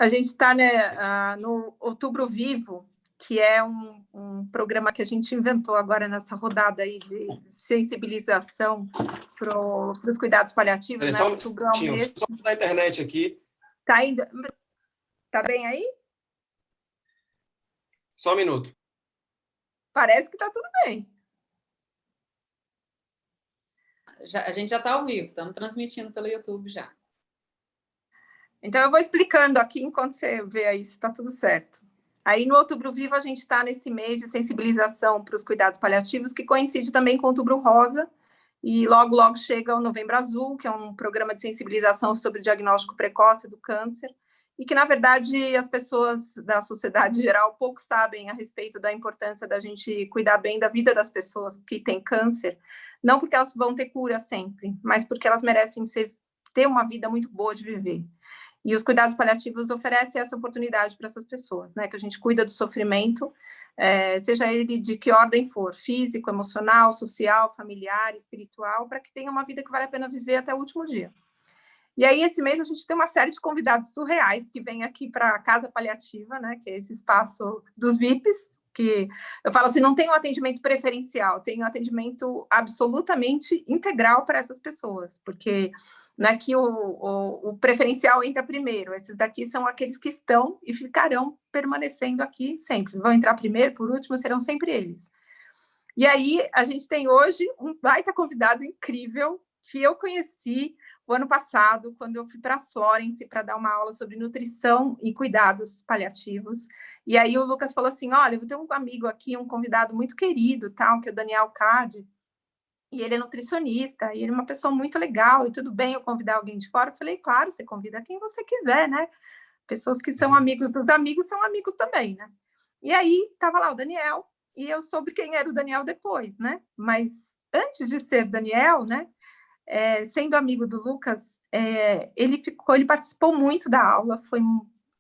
A gente está, né, no Outubro Vivo, que é um programa que a gente inventou agora nessa rodada aí de sensibilização para os cuidados paliativos, né? Outubro é um mês. Só da internet aqui. Tá indo. Tá bem aí? Só um minuto. Parece que tá tudo bem. A gente já está ao vivo, estamos transmitindo pelo YouTube já. Então, eu vou explicando aqui enquanto você vê aí se está tudo certo. Aí, no Outubro Vivo, a gente está nesse mês de sensibilização para os cuidados paliativos, que coincide também com o Outubro Rosa, e logo, logo chega o Novembro Azul, que é um programa de sensibilização sobre o diagnóstico precoce do câncer, e que, na verdade, as pessoas da sociedade em geral pouco sabem a respeito da importância da gente cuidar bem da vida das pessoas que têm câncer, não porque elas vão ter cura sempre, mas porque elas merecem ter uma vida muito boa de viver. E os cuidados paliativos oferecem essa oportunidade para essas pessoas, né? Que a gente cuida do sofrimento, seja ele de que ordem for, físico, emocional, social, familiar, espiritual, para que tenha uma vida que vale a pena viver até o último dia. E aí, esse mês, a gente tem uma série de convidados surreais que vêm aqui para a Casa Paliativa, né? Que é esse espaço dos VIPs, que eu falo assim, não tem um atendimento preferencial, tem um atendimento absolutamente integral para essas pessoas, porque não é que o preferencial entra primeiro, esses daqui são aqueles que estão e ficarão permanecendo aqui sempre, vão entrar primeiro, por último, serão sempre eles. E aí, a gente tem hoje um baita convidado incrível, que eu conheci o ano passado, quando eu fui para Florence para dar uma aula sobre nutrição e cuidados paliativos. E aí o Lucas falou assim, olha, eu vou ter um amigo aqui, um convidado muito querido, tal, que é o Daniel Cade, e ele é nutricionista, e ele é uma pessoa muito legal, e tudo bem eu convidar alguém de fora? Eu falei, claro, você convida quem você quiser, né? Pessoas que são amigos dos amigos são amigos também, né? E aí, estava lá o Daniel, e eu soube quem era o Daniel depois, né? Mas antes de ser Daniel, né? Sendo amigo do Lucas, ele participou muito da aula, foi,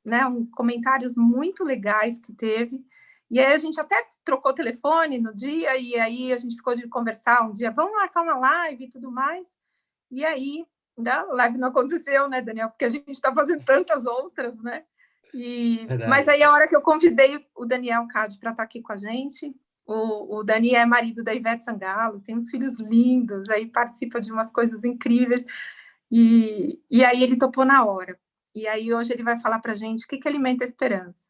né, comentários muito legais que teve, e aí a gente até trocou telefone no dia, e aí a gente ficou de conversar um dia, vamos marcar uma live e tudo mais, e aí a live não aconteceu, né, Daniel, porque a gente está fazendo tantas outras, né, mas aí a hora que eu convidei o Daniel Cade para estar aqui com a gente, o Dani é marido da Ivete Sangalo, tem uns filhos lindos, aí participa de umas coisas incríveis, e aí ele topou na hora. E aí hoje ele vai falar para a gente o que alimenta a esperança.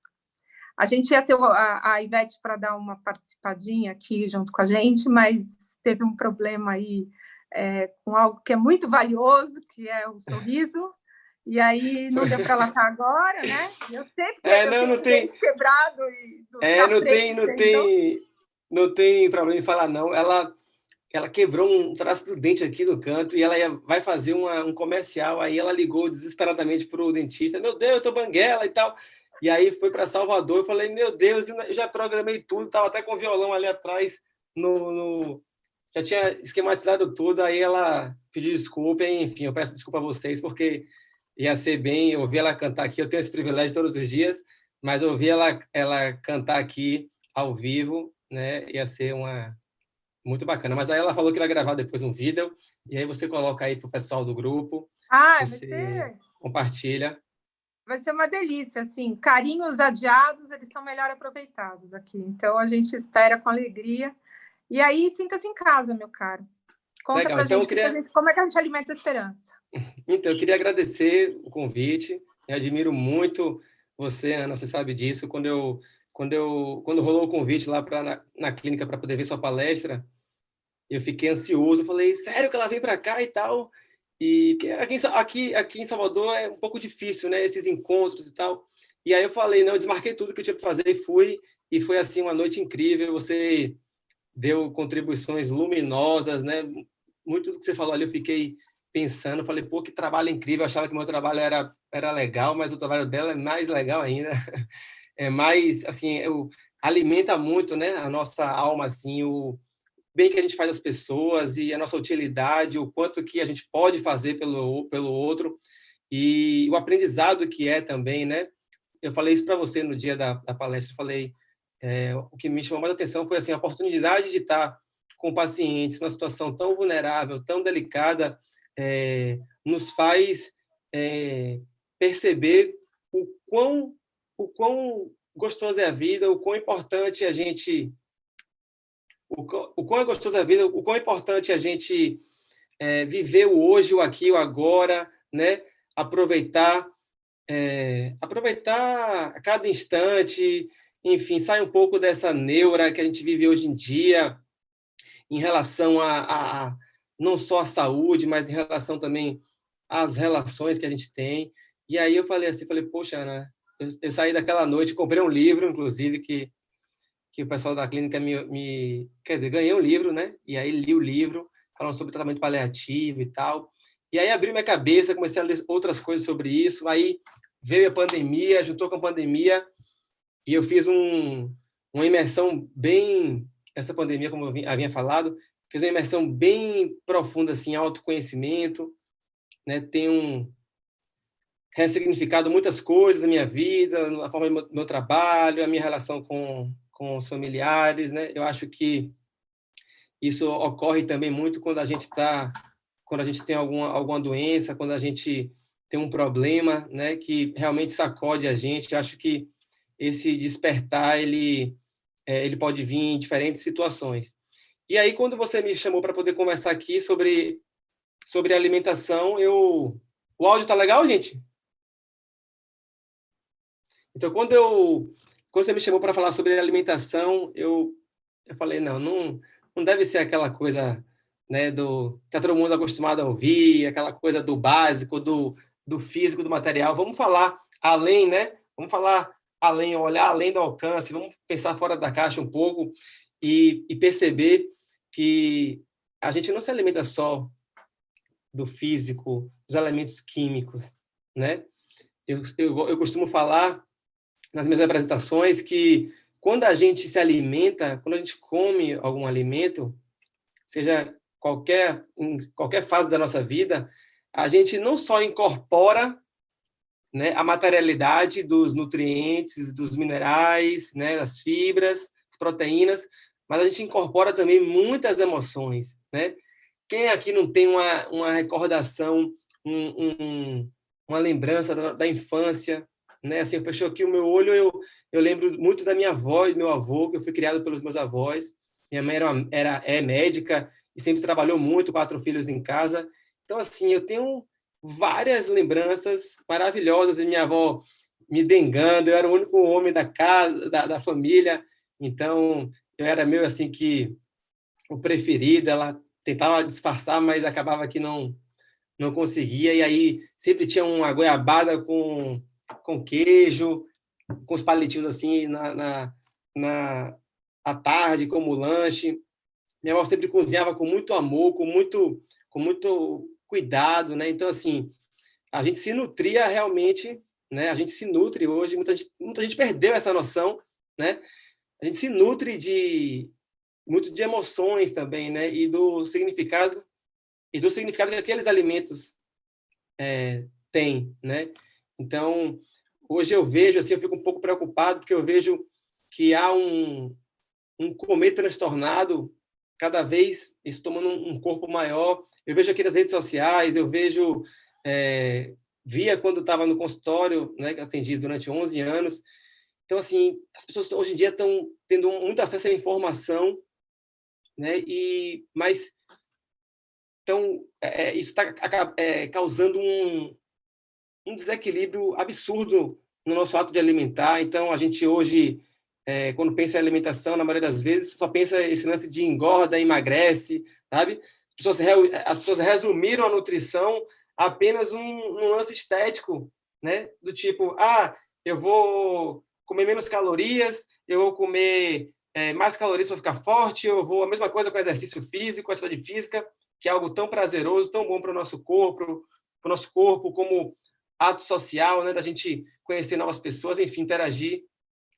A gente ia ter a Ivete para dar uma participadinha aqui junto com a gente, mas teve um problema aí com algo que é muito valioso, que é o sorriso, e aí não deu para ela estar agora, né? Eu sempre não tem quebrado e não tem problema em falar não. Ela quebrou um traço do dente aqui no canto e ela vai fazer um comercial. Aí ela ligou desesperadamente para o dentista. Meu Deus, eu tô banguela e tal. E aí foi para Salvador. Eu falei, meu Deus, eu já programei tudo. Estava até com o violão ali atrás. Já tinha esquematizado tudo. Aí ela pediu desculpa. Enfim, eu peço desculpa a vocês, porque ia ser bem ouvir ela cantar aqui. Eu tenho esse privilégio todos os dias, mas ouvir ela cantar aqui ao vivo, né, ia ser muito bacana. Mas aí ela falou que vai gravar depois um vídeo, e aí você coloca aí para o pessoal do grupo, você compartilha. Vai ser uma delícia, assim, carinhos adiados, eles são melhor aproveitados aqui. Então, a gente espera com alegria. E aí, sinta-se em casa, meu caro. Conta pra gente, como é que a gente alimenta a esperança. Então, eu queria agradecer o convite. Eu admiro muito você, Ana, você sabe disso. Quando rolou o convite lá na clínica para poder ver sua palestra, eu fiquei ansioso. Falei, sério que ela vem para cá e tal? E aqui em Salvador é um pouco difícil, né? Esses encontros e tal. E aí eu falei, não, eu desmarquei tudo que eu tinha para fazer e fui. E foi, assim, uma noite incrível. Você deu contribuições luminosas, né? Muito do que você falou ali eu fiquei pensando. Falei, pô, que trabalho incrível. Eu achava que meu trabalho era legal, mas o trabalho dela é mais legal ainda. É mais, assim, alimenta muito, né? A nossa alma, assim, o bem que a gente faz às pessoas e a nossa utilidade, o quanto que a gente pode fazer pelo outro e o aprendizado que é também, né? Eu falei isso para você no dia da palestra, falei, o que me chamou mais atenção foi assim, a oportunidade de estar com pacientes numa situação tão vulnerável, tão delicada, nos faz perceber o o quão gostoso é a vida, o quão importante a gente... O quão é gostoso a vida, o quão importante a gente viver o hoje, o aqui, o agora, né? Aproveitar a cada instante, enfim, sai um pouco dessa neura que a gente vive hoje em dia em relação a não só a saúde, mas em relação também às relações que a gente tem. E aí eu falei assim, poxa, Ana, eu saí daquela noite, comprei um livro, inclusive, que o pessoal da clínica quer dizer, ganhei um livro, né? E aí li o livro, falando sobre tratamento paliativo e tal. E aí abriu minha cabeça, comecei a ler outras coisas sobre isso. Aí veio a pandemia, juntou com a pandemia, e eu fiz uma imersão bem... Essa pandemia, como eu havia falado, fiz uma imersão bem profunda, assim, autoconhecimento, né? Tenho ressignificado muitas coisas na minha vida, na forma do meu trabalho, a minha relação com os familiares, né? Eu acho que isso ocorre também muito quando a gente tem alguma doença, quando a gente tem um problema, né, que realmente sacode a gente. Eu acho que esse despertar ele pode vir em diferentes situações. E aí, quando você me chamou para poder conversar aqui sobre alimentação, o áudio tá legal, gente? Então, quando você me chamou para falar sobre alimentação, eu falei, não deve ser aquela coisa, né, que tá todo mundo acostumado a ouvir, aquela coisa do básico, do físico, do material. Vamos falar além, né? Vamos falar além, olhar além do alcance, vamos pensar fora da caixa um pouco e perceber que a gente não se alimenta só do físico, dos elementos químicos, né? Eu costumo falar nas minhas apresentações que quando a gente se alimenta, quando a gente come algum alimento, seja em qualquer fase da nossa vida, a gente não só incorpora, né, a materialidade dos nutrientes, dos minerais, né, das fibras, das proteínas, mas a gente incorpora também muitas emoções, né? Quem aqui não tem uma recordação, uma lembrança da infância, né? Assim, eu fechou aqui o meu olho, eu lembro muito da minha avó e do meu avô, que eu fui criado pelos meus avós. Minha mãe é médica e sempre trabalhou muito, 4 filhos em casa. Então, assim, eu tenho várias lembranças maravilhosas de minha avó me dengando, eu era o único homem da casa, da família, então eu era meio assim que o preferido, ela tentava disfarçar, mas acabava que não conseguia, e aí sempre tinha uma goiabada com queijo, com os palitinhos assim à tarde, como lanche. Minha avó sempre cozinhava com muito amor, com muito cuidado, né? Então, assim, a gente se nutria realmente, né? A gente se nutre hoje, muita gente perdeu essa noção, né? A gente se nutre muito de emoções também, né? E do significado que aqueles alimentos têm, né? Então, hoje eu vejo, assim, eu fico um pouco preocupado porque eu vejo que há um comer transtornado, cada vez isso tomando um corpo maior. Eu vejo aqui nas redes sociais, eu vejo via quando estava no consultório, né, que eu atendi durante 11 anos. Então, assim, as pessoas hoje em dia estão tendo muito acesso à informação, né? Mas então isso está causando um desequilíbrio absurdo no nosso ato de alimentar. Então, a gente hoje, quando pensa em alimentação, na maioria das vezes, só pensa esse lance de engorda, emagrece, sabe? As pessoas resumiram a nutrição a apenas um lance estético, né? Do tipo, eu vou comer menos calorias, eu vou comer mais calorias para ficar forte, a mesma coisa com exercício físico, atividade física, que é algo tão prazeroso, tão bom para o nosso corpo, como ato social, né, da gente conhecer novas pessoas, enfim, interagir.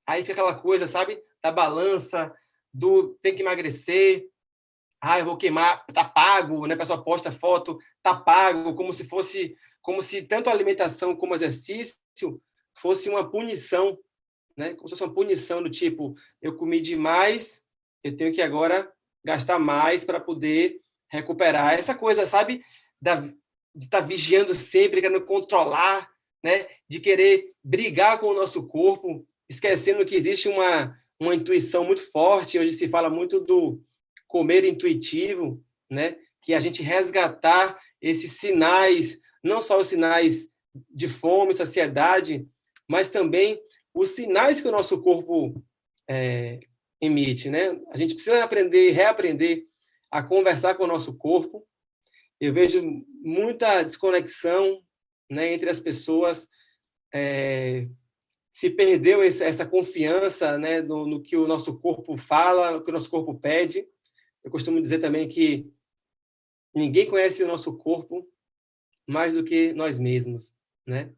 Aí fica aquela coisa, sabe, da balança, do tem que emagrecer, eu vou queimar, tá pago, né, a pessoa posta foto, tá pago, como se tanto a alimentação como o exercício fosse uma punição, né, como se fosse uma punição do tipo, eu comi demais, eu tenho que agora gastar mais para poder recuperar. Essa coisa, sabe, de estar vigiando sempre, querendo controlar, né, de querer brigar com o nosso corpo, esquecendo que existe uma intuição muito forte. Hoje se fala muito do comer intuitivo, né, que a gente resgatar esses sinais, não só os sinais de fome, saciedade, mas também os sinais que o nosso corpo emite, né? A gente precisa aprender, reaprender a conversar com o nosso corpo. Eu vejo muita desconexão, né, entre as pessoas. Se perdeu essa confiança, né, no que o nosso corpo fala, no que o nosso corpo pede. Eu costumo dizer também que ninguém conhece o nosso corpo mais do que nós mesmos, né?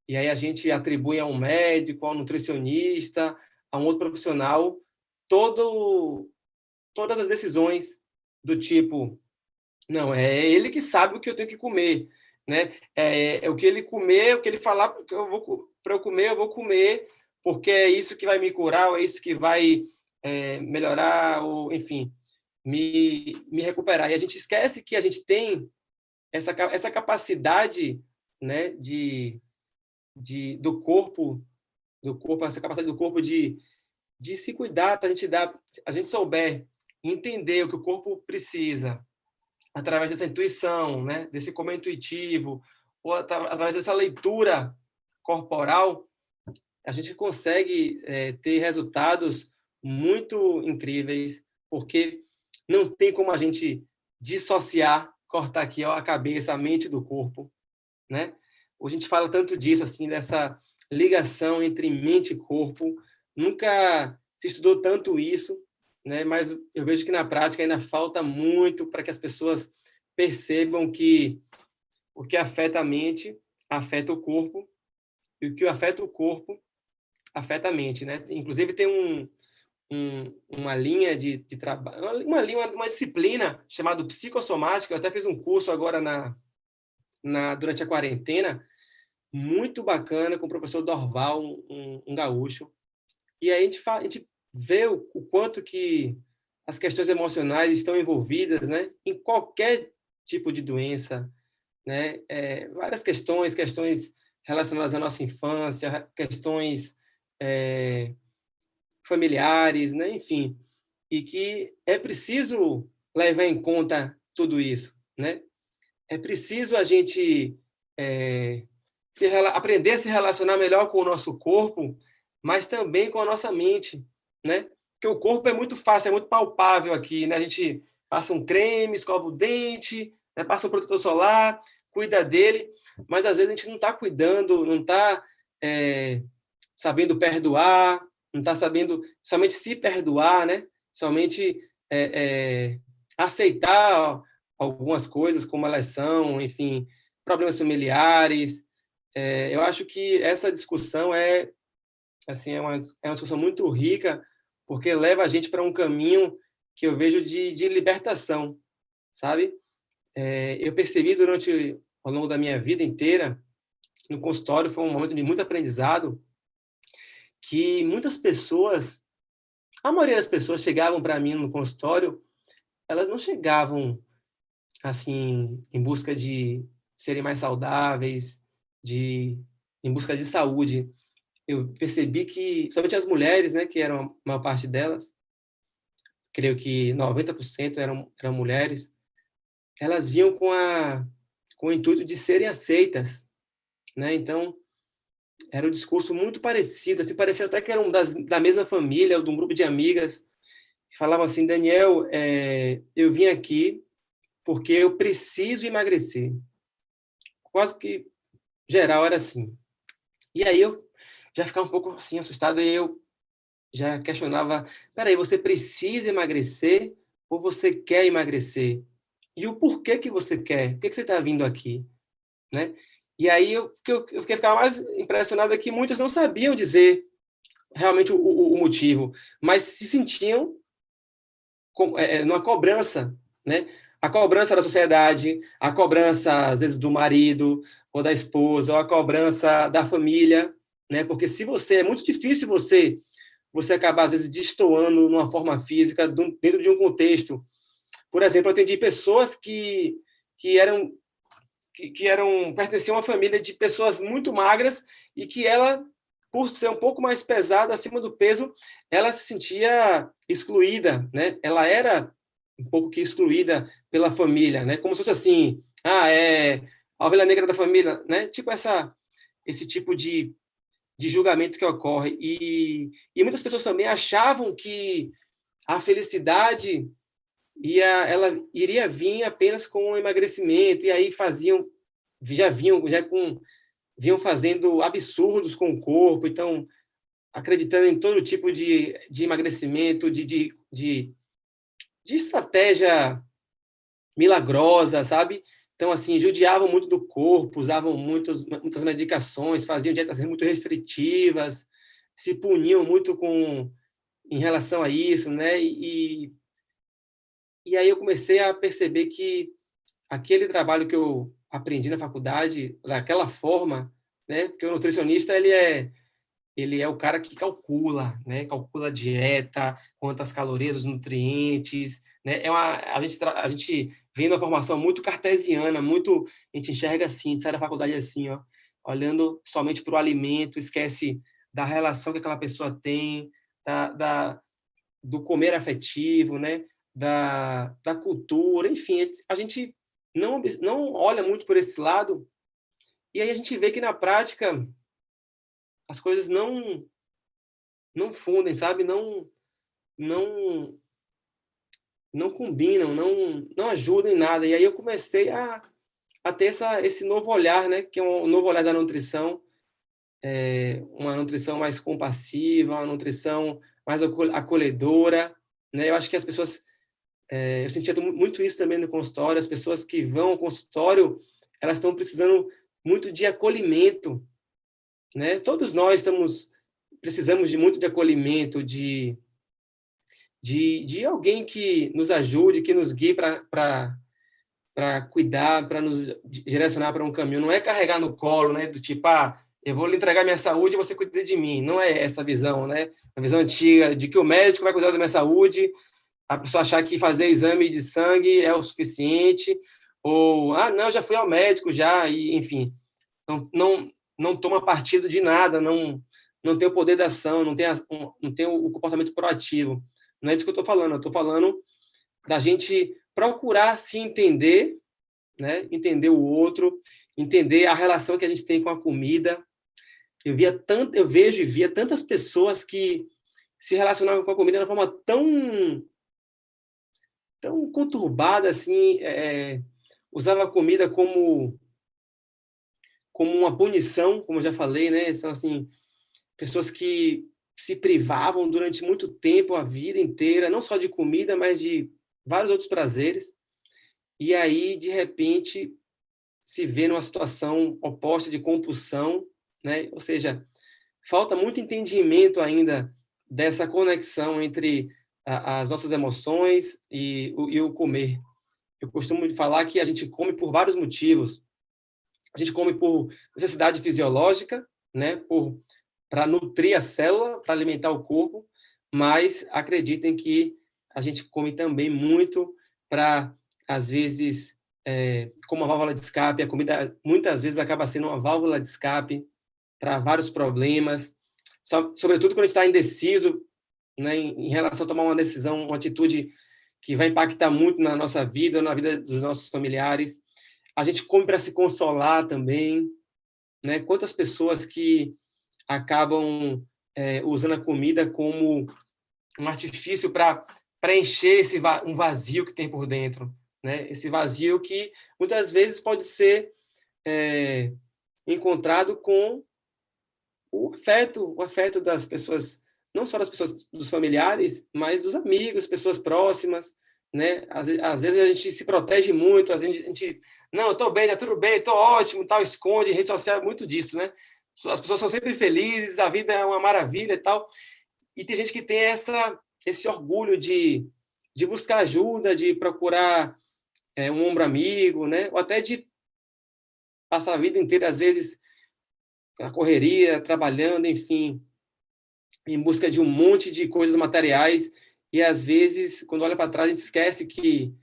E aí a gente atribui a um médico, a um nutricionista, a um outro profissional, todas as decisões do tipo, não, é ele que sabe o que eu tenho que comer, né? É o que ele comer, o que ele falar para eu comer, eu vou comer, porque é isso que vai me curar, ou é isso que vai melhorar, ou enfim, me recuperar. E a gente esquece que a gente tem essa capacidade, né, do corpo, essa capacidade do corpo de se cuidar, para a gente souber entender o que o corpo precisa, através dessa intuição, né, desse comer intuitivo, ou através dessa leitura corporal, a gente consegue ter resultados muito incríveis, porque não tem como a gente dissociar, cortar aqui ó, a cabeça, a mente do corpo, né? Hoje a gente fala tanto disso, assim, dessa ligação entre mente e corpo. Nunca se estudou tanto isso, né? Mas eu vejo que na prática ainda falta muito para que as pessoas percebam que o que afeta a mente afeta o corpo, e o que afeta o corpo afeta a mente, né? Inclusive tem uma linha de trabalho, uma disciplina chamada psicossomática. Eu até fiz um curso agora durante a quarentena, muito bacana, com o professor Dorval, um gaúcho. E aí a gente vê o quanto que as questões emocionais estão envolvidas, né, em qualquer tipo de doença, né? Várias questões relacionadas à nossa infância, questões familiares, né? Enfim, e que é preciso levar em conta tudo isso, né? É preciso a gente aprender a se relacionar melhor com o nosso corpo, mas também com a nossa mente, né? Porque o corpo é muito fácil, é muito palpável aqui, né? A gente passa um creme, escova o dente, né? Passa um protetor solar, cuida dele, mas às vezes a gente não está cuidando, não está sabendo perdoar, não está sabendo somente se perdoar, né? Somente aceitar algumas coisas como elas são, enfim, problemas familiares. Eu acho que essa discussão assim, é uma discussão muito rica, porque leva a gente para um caminho que eu vejo de libertação, sabe? Eu percebi ao longo da minha vida inteira, no consultório, foi um momento de muito aprendizado, que muitas pessoas, a maioria das pessoas chegavam para mim no consultório, elas não chegavam assim em busca de serem mais saudáveis, em busca de saúde. Eu percebi que somente as mulheres, né, que eram a maior parte delas, creio que 90% eram mulheres, elas vinham com o intuito de serem aceitas, né? Então, era um discurso muito parecido, assim, parecia até que eram da mesma família, ou de um grupo de amigas, que falavam assim: Daniel, eu vim aqui porque eu preciso emagrecer. Quase que geral era assim. E aí eu já ficava um pouco assim assustado, e eu já questionava: peraí, você precisa emagrecer ou você quer emagrecer? E o porquê que você quer? Por que você está vindo aqui? Né? E aí eu ficava mais impressionado é que muitas não sabiam dizer realmente o motivo, mas se sentiam numa cobrança, né? A cobrança da sociedade, a cobrança, às vezes, do marido ou da esposa, ou a cobrança da família, né? Porque é muito difícil você acabar, às vezes, destoando numa forma física dentro de um contexto. Por exemplo, eu atendi pessoas que pertenciam a uma família de pessoas muito magras e que ela, por ser um pouco mais pesada, acima do peso, ela se sentia excluída, né? Ela era um pouco que excluída pela família, né? Como se fosse assim, é a ovelha negra da família, né? Tipo esse tipo de julgamento que ocorre. E muitas pessoas também achavam que a felicidade ela iria vir apenas com o emagrecimento, e aí vinham fazendo absurdos com o corpo, então acreditando em todo tipo de emagrecimento, de estratégia milagrosa, sabe? Então, assim, judiavam muito do corpo, usavam muitas medicações, faziam dietas muito restritivas, se puniam muito em relação a isso, né? E aí eu comecei a perceber que aquele trabalho que eu aprendi na faculdade, daquela forma, né? Porque o nutricionista, ele é o cara que calcula, né? Calcula a dieta, quantas calorias, os nutrientes, né? A gente vem numa formação muito cartesiana, a gente enxerga assim, a gente sai da faculdade assim, ó, olhando somente para o alimento, esquece da relação que aquela pessoa tem, do comer afetivo, né? Da cultura, enfim, a gente não olha muito por esse lado, e aí a gente vê que na prática as coisas não fundem, sabe? Não não combinam, não ajudam em nada. E aí eu comecei a ter esse novo olhar, né? Que é um novo olhar da nutrição, uma nutrição mais compassiva, uma nutrição mais acolhedora, né? Eu acho que as pessoas, eu sentia muito isso também no consultório, as pessoas que vão ao consultório, elas estão precisando muito de acolhimento, né? Todos nós precisamos de muito de acolhimento, de alguém que nos ajude, que nos guie para cuidar, para nos direcionar para um caminho. Não é carregar no colo, né? Do tipo, eu vou lhe entregar minha saúde e você cuida de mim. Não é essa visão, né? A visão antiga de que o médico vai cuidar da minha saúde, a pessoa achar que fazer exame de sangue é o suficiente, ou, não, eu já fui ao médico já, e, enfim, não toma partido de nada, não tem o poder da ação, não tem o comportamento proativo. Não é disso que eu estou falando. Eu estou falando da gente procurar se entender, né? Entender o outro, entender a relação que a gente tem com a comida. Eu vejo e via tantas pessoas que se relacionavam com a comida de uma forma tão conturbada, assim, usava a comida como uma punição, como eu já falei, né? São, assim, pessoas que se privavam durante muito tempo, a vida inteira, não só de comida, mas de vários outros prazeres. E aí, de repente, se vê numa situação oposta de compulsão, né? Ou seja, falta muito entendimento ainda dessa conexão entre as nossas emoções e o comer. Eu costumo falar que a gente come por vários motivos. A gente come por necessidade fisiológica, né? Para nutrir a célula, para alimentar o corpo, mas acreditem que a gente come também muito para, às vezes, como uma válvula de escape. A comida muitas vezes acaba sendo uma válvula de escape para vários problemas, sobretudo quando a gente está indeciso, né, em relação a tomar uma decisão, uma atitude que vai impactar muito na nossa vida, na vida dos nossos familiares. A gente come para se consolar também, né? Quantas pessoas que acabam usando a comida como um artifício para preencher um vazio que tem por dentro, né? Esse vazio que muitas vezes pode ser encontrado com o afeto das pessoas, não só das pessoas, dos familiares, mas dos amigos, pessoas próximas, né? Às vezes a gente se protege muito, às vezes a gente, não, eu estou bem, tá tudo bem, estou ótimo, tal, esconde, rede social é muito disso, né? As pessoas são sempre felizes, a vida é uma maravilha e tal, e tem gente que tem esse orgulho de buscar ajuda, de procurar um ombro amigo, né? Ou até de passar a vida inteira, às vezes, na correria, trabalhando, enfim, em busca de um monte de coisas materiais, e às vezes, quando olha para trás, a gente esquece que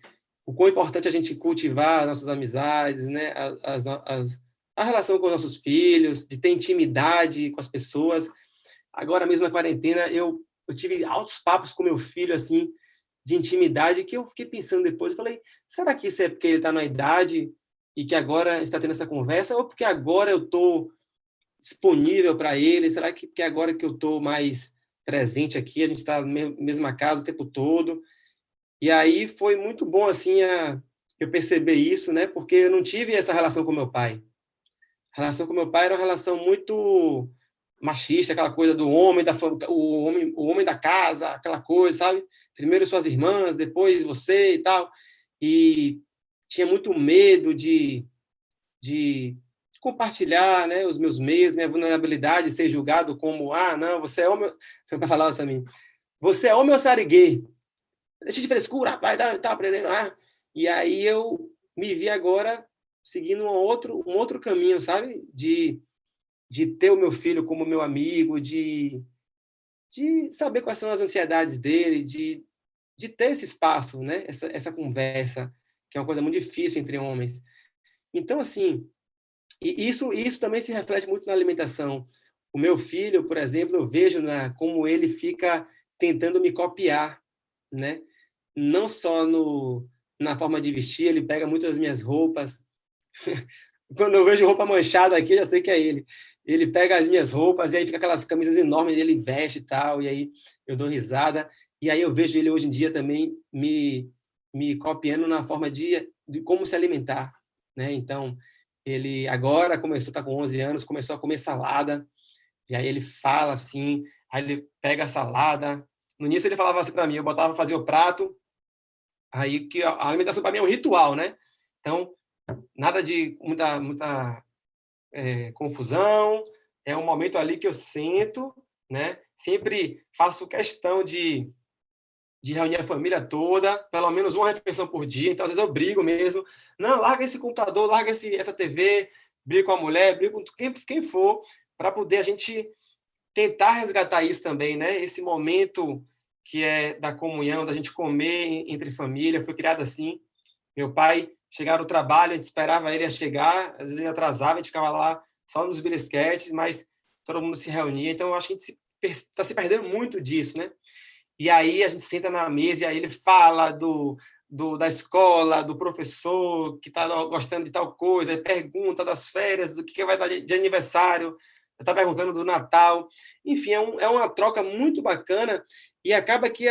o quão importante a gente cultivar nossas amizades, né? A relação com os nossos filhos, de ter intimidade com as pessoas. Agora mesmo na quarentena, eu tive altos papos com meu filho, assim, de intimidade, que eu fiquei pensando depois, eu falei, será que isso é porque ele está na idade e que agora está tendo essa conversa, ou porque agora eu estou disponível para ele? Será que agora que eu estou mais presente aqui, a gente está na mesma casa o tempo todo? E aí foi muito bom, assim, eu perceber isso, né? Porque eu não tive essa relação com meu pai. A relação com meu pai era uma relação muito machista, aquela coisa do homem, o homem da casa, aquela coisa, sabe? Primeiro suas irmãs, depois você e tal. E tinha muito medo de compartilhar, né, os meus meios, minha vulnerabilidade, ser julgado como, não, você é homem... Foi para falar isso para mim. Você é homem ou sariguê? Deixa de frescura, rapaz, tá aprendendo. E aí eu me vi agora seguindo um outro caminho, sabe? De ter o meu filho como meu amigo, de saber quais são as ansiedades dele, de ter esse espaço, né? Essa conversa, que é uma coisa muito difícil entre homens. Então, assim, e isso também se reflete muito na alimentação. O meu filho, por exemplo, eu vejo como ele fica tentando me copiar, né? Não só na forma de vestir, ele pega muitas das minhas roupas. Quando eu vejo roupa manchada aqui, eu já sei que é ele. Ele pega as minhas roupas e aí fica aquelas camisas enormes, ele veste e tal, e aí eu dou risada. E aí eu vejo ele hoje em dia também me copiando na forma de como se alimentar, né? Então, ele agora está com 11 anos, começou a comer salada, e aí ele fala assim, aí ele pega a salada. No início ele falava assim para mim, eu botava para fazer o prato, aí que a alimentação para mim é um ritual, né? Então, nada de muita confusão, é um momento ali que eu sento, né? Sempre faço questão de reunir a família toda, pelo menos uma refeição por dia, então às vezes eu brigo mesmo, não, larga esse computador, larga essa TV, brigo com a mulher, brigo com quem for, para poder a gente tentar resgatar isso também, né? Esse momento que é da comunhão, da gente comer entre família, foi criado assim. Meu pai chegava do trabalho, a gente esperava ele chegar, às vezes ele atrasava, a gente ficava lá só nos belisquetes, mas todo mundo se reunia, então eu acho que a gente está se perdendo muito disso, né? E aí a gente senta na mesa e aí ele fala da escola, do professor que está gostando de tal coisa, pergunta das férias, do que vai dar de aniversário, está perguntando do Natal. Enfim, é uma troca muito bacana e acaba que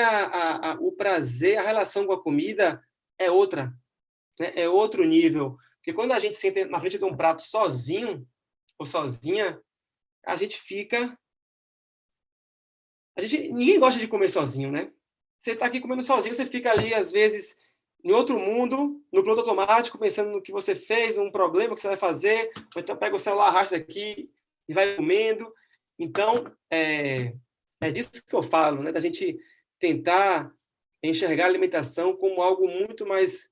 o prazer, a relação com a comida é outra, né? É outro nível. Porque quando a gente senta na frente de um prato sozinho ou sozinha, a gente fica... ninguém gosta de comer sozinho, né? Você está aqui comendo sozinho, você fica ali, às vezes, em outro mundo, no piloto automático, pensando no que você fez, num problema que você vai fazer, ou então pega o celular, arrasta aqui e vai comendo. Então, é disso que eu falo, né? Da gente tentar enxergar a alimentação como algo muito mais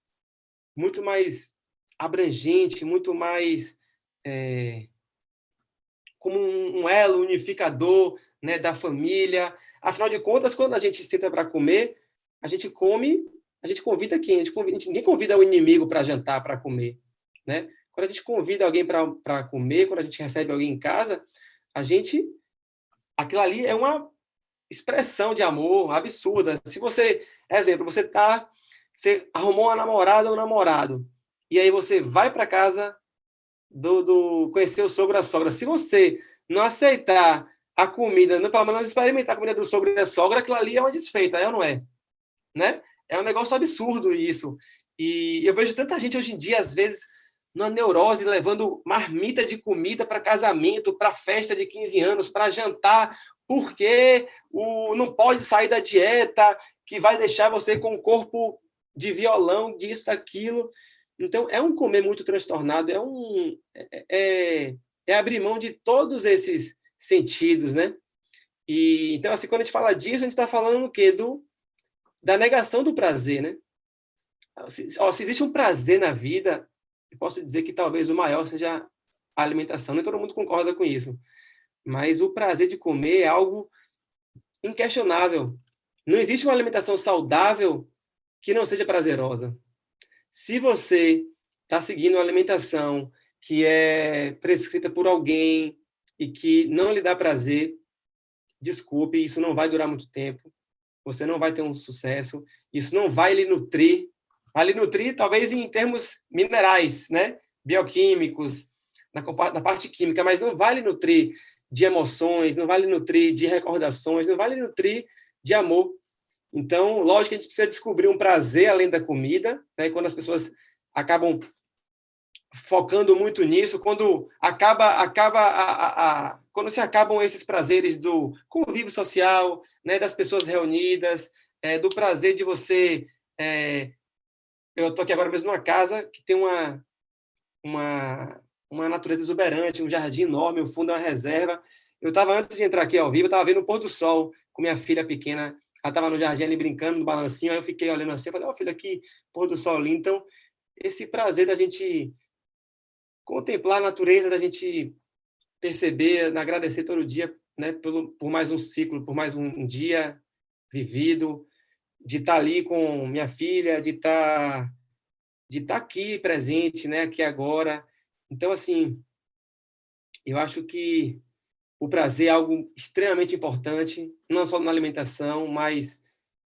abrangente, muito mais como um elo unificador, né, da família. Afinal de contas, quando a gente senta para comer, a gente convida quem? Ninguém convida o inimigo para jantar, para comer, né? Quando a gente convida alguém para comer, quando a gente recebe alguém em casa, aquilo ali é uma expressão de amor absurda. Se você, exemplo, você arrumou uma namorada ou um namorado, e aí você vai para casa conhecer o sogro ou a sogra. Se você não aceitar a comida, pelo menos experimentar a comida do sogro e da sogra, aquilo ali é uma desfeita, é ou não é? Né? É um negócio absurdo isso. E eu vejo tanta gente hoje em dia, às vezes, numa neurose, levando marmita de comida para casamento, para festa de 15 anos, para jantar, porque não pode sair da dieta, que vai deixar você com o corpo de disso, daquilo. Então, é um comer muito transtornado, é abrir mão de todos esses sentidos, né? E, então, assim, quando a gente fala disso, a gente está falando o quê? Da negação do prazer, né? Se existe um prazer na vida, eu posso dizer que talvez o maior seja a alimentação. Nem todo mundo concorda com isso. Mas o prazer de comer é algo inquestionável. Não existe uma alimentação saudável que não seja prazerosa. se você está seguindo uma alimentação que é prescrita por alguém e que não lhe dá prazer, desculpe, isso não vai durar muito tempo, você não vai ter um sucesso, isso não vai lhe nutrir, talvez em termos minerais, né? Bioquímicos, na parte química, mas não vai lhe nutrir de emoções, não vai lhe nutrir de recordações, não vai lhe nutrir de amor. Então, lógico que a gente precisa descobrir um prazer além da comida, né? Quando as pessoas acabam focando muito nisso, quando quando se acabam esses prazeres do convívio social, né, das pessoas reunidas, do prazer de você... eu estou aqui agora mesmo numa casa que tem uma natureza exuberante, um jardim enorme, o fundo é uma reserva. Eu estava, antes de entrar aqui ao vivo, eu estava vendo o pôr do sol com minha filha pequena, ela estava no jardim ali brincando, no balancinho, aí eu fiquei olhando assim, eu falei, filho, aqui, pôr do sol lindo. Então, esse prazer da gente contemplar a natureza, da gente perceber, agradecer todo dia, né, por mais um ciclo, por mais um dia vivido, de estar ali com minha filha, de estar aqui presente, né, aqui agora. Então, assim, eu acho que o prazer é algo extremamente importante, não só na alimentação, mas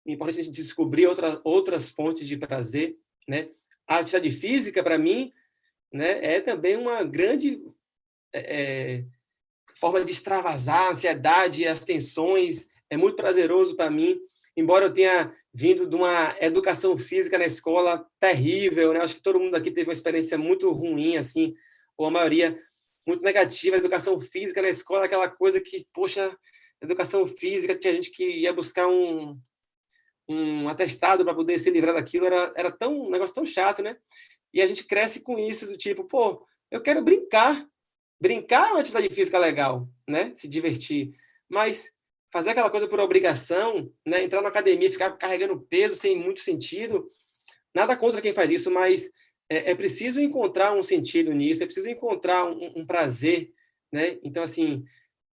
é importante a gente descobrir outras fontes de prazer, né? A atividade física, para mim, né, é também uma grande forma de extravasar a ansiedade, as tensões. É muito prazeroso para mim, embora eu tenha vindo de uma educação física na escola terrível, né? Acho que todo mundo aqui teve uma experiência muito ruim, assim, ou a maioria muito negativa. A educação física na escola, aquela coisa que, poxa, educação física, tinha gente que ia buscar um atestado para poder se livrar daquilo, era um negócio tão chato, né? E a gente cresce com isso, do tipo, pô, eu quero brincar. Brincar é uma atividade física legal, né? Se divertir. Mas fazer aquela coisa por obrigação, né? Entrar na academia e ficar carregando peso sem muito sentido, nada contra quem faz isso, mas é preciso encontrar um sentido nisso, é preciso encontrar um prazer, né? Então, assim,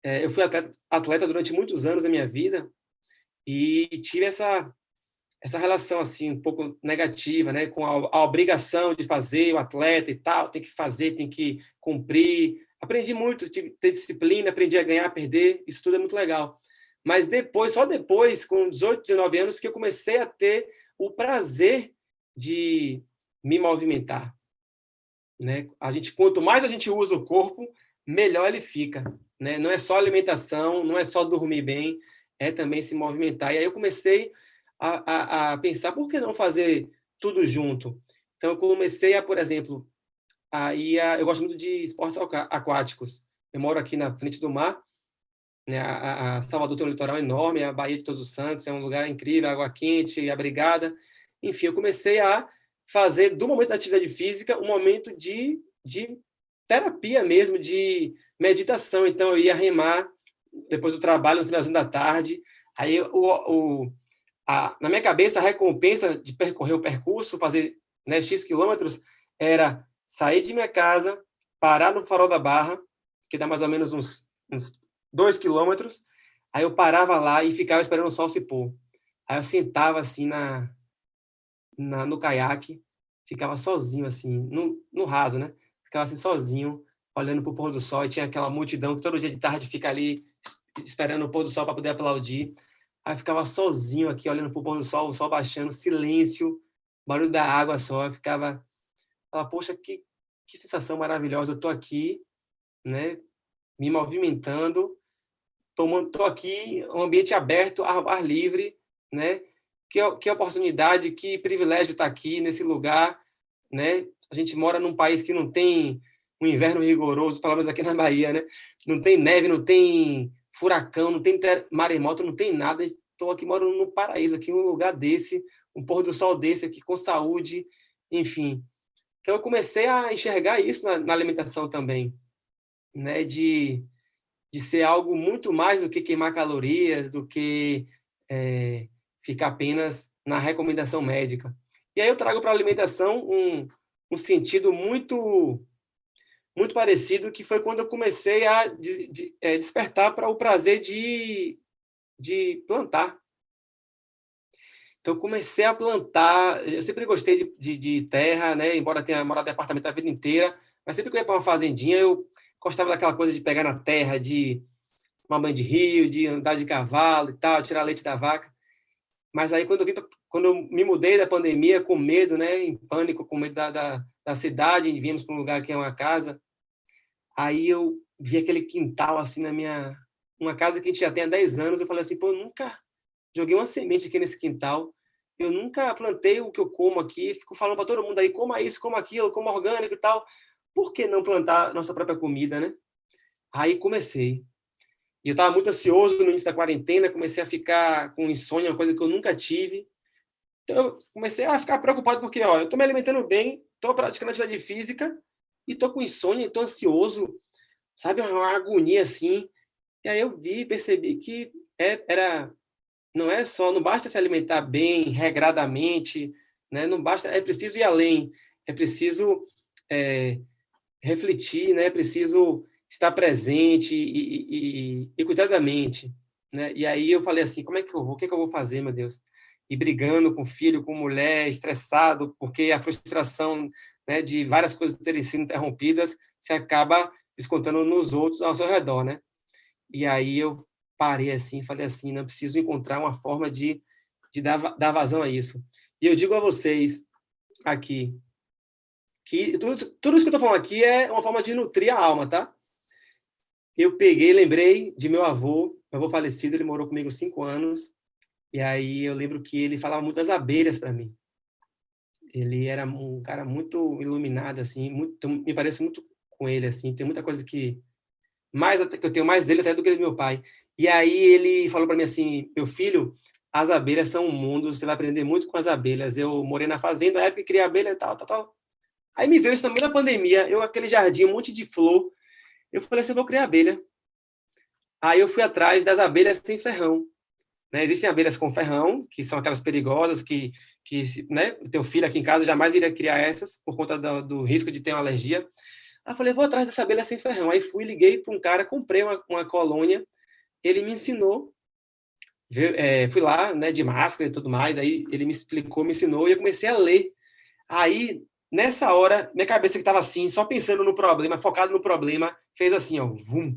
eu fui atleta durante muitos anos da minha vida e tive essa relação assim um pouco negativa, né, com a obrigação de fazer o atleta e tal, tem que fazer, tem que cumprir. Aprendi muito, ter disciplina, aprendi a ganhar, perder, isso tudo é muito legal. Mas só depois, com 18, 19 anos, que eu comecei a ter o prazer de me movimentar, né? Quanto mais a gente usa o corpo, melhor ele fica, né? Não é só alimentação, não é só dormir bem, é também se movimentar. E aí eu comecei a pensar, por que não fazer tudo junto? Então, eu comecei por exemplo, eu gosto muito de esportes aquáticos. Eu moro aqui na frente do mar, né? Salvador tem um litoral enorme, a Baía de Todos os Santos é um lugar incrível, água quente, abrigada. Enfim, eu comecei a fazer do momento da atividade física um momento de terapia mesmo, de meditação. Então, eu ia remar depois do trabalho, no finalzinho da tarde. Aí, na minha cabeça, a recompensa de percorrer o percurso, fazer, né, X quilômetros, era sair de minha casa, parar no Farol da Barra, que dá mais ou menos uns 2 quilômetros. Aí eu parava lá e ficava esperando o sol se pôr. Aí eu sentava assim no caiaque, ficava sozinho assim, no raso, né? Ficava assim sozinho, olhando para o pôr do sol, e tinha aquela multidão que todo dia de tarde fica ali esperando o pôr do sol para poder aplaudir. Aí eu ficava sozinho aqui, olhando para o pôr do sol, o sol baixando, silêncio, barulho da água só. Eu falava, poxa, que sensação maravilhosa. Eu estou aqui, né, me movimentando, estou aqui, um ambiente aberto, ar livre, né? Que oportunidade, que privilégio estar aqui nesse lugar, né? A gente mora num país que não tem um inverno rigoroso, pelo menos aqui na Bahia, né? Não tem neve, não tem furacão, não tem maremoto, não tem nada. Estou aqui morando num paraíso, aqui num lugar desse, um pôr do sol desse aqui, com saúde, enfim. Então eu comecei a enxergar isso na alimentação também, né? De ser algo muito mais do que queimar calorias, do que ficar apenas na recomendação médica. E aí eu trago para a alimentação um sentido muito muito parecido, que foi quando eu comecei a despertar para o prazer de plantar. Então, eu comecei a plantar. Eu sempre gostei de terra, né? Embora tenha morado em apartamento a vida inteira, mas sempre que eu ia para uma fazendinha, eu gostava daquela coisa de pegar na terra, de tomar banho de rio, de andar de cavalo e tal, tirar leite da vaca. Mas aí, quando eu me mudei da pandemia, com medo, né? Em pânico, com medo da cidade, e viemos para um lugar que é uma casa, aí eu vi aquele quintal assim na minha. Uma casa que a gente já tem há 10 anos. Eu falei assim, pô, eu nunca joguei uma semente aqui nesse quintal. Eu nunca plantei o que eu como aqui. Fico falando para todo mundo aí, coma isso, coma aquilo, coma orgânico e tal. Por que não plantar nossa própria comida, né? Aí comecei. E eu estava muito ansioso no início da quarentena, comecei a ficar com insônia, uma coisa que eu nunca tive. Então, eu comecei a ficar preocupado porque, ó, eu estou me alimentando bem, estou praticando atividade física e estou com insônia, estou ansioso, sabe? Uma agonia assim. E aí eu vi e percebi que era não é só, não basta se alimentar bem, regradamente, né? Não basta, é preciso ir além, é preciso refletir, né? É preciso estar presente e cuidar da mente, né? E aí eu falei assim, como é que eu vou? O que é que eu vou fazer, meu Deus? E brigando com filho, com mulher, estressado, porque a frustração, né, de várias coisas terem sido interrompidas se acaba descontando nos outros ao seu redor, né? E aí eu parei assim, falei assim, não preciso encontrar uma forma de dar vazão a isso. E eu digo a vocês aqui que tudo isso que eu estou falando aqui é uma forma de nutrir a alma, tá? Eu peguei, lembrei de meu avô falecido, ele morou comigo 5 anos, e aí eu lembro que ele falava muitas abelhas para mim. Ele era um cara muito iluminado, assim, muito, me parece muito com ele, assim, tem muita coisa que que eu tenho mais dele até do que do meu pai. E aí ele falou para mim assim, meu filho, as abelhas são um mundo, você vai aprender muito com as abelhas. Eu morei na fazenda, na época que criei abelha e tal, tal, tal. Aí me veio isso também na pandemia, eu aquele jardim, um monte de flor. Eu falei assim, eu vou criar abelha. Aí eu fui atrás das abelhas sem ferrão. Né? Existem abelhas com ferrão, que são aquelas perigosas que né? Eu tenho filho aqui em casa, jamais iria criar essas por conta do risco de ter uma alergia. Aí eu falei, vou atrás dessa abelha sem ferrão. Aí fui, liguei para um cara, comprei uma colônia, ele me ensinou, fui lá, né, de máscara e tudo mais, aí ele me explicou, me ensinou, e eu comecei a ler. Aí, nessa hora, minha cabeça que estava assim, só pensando no problema, focado no problema, fez assim, ó, vum,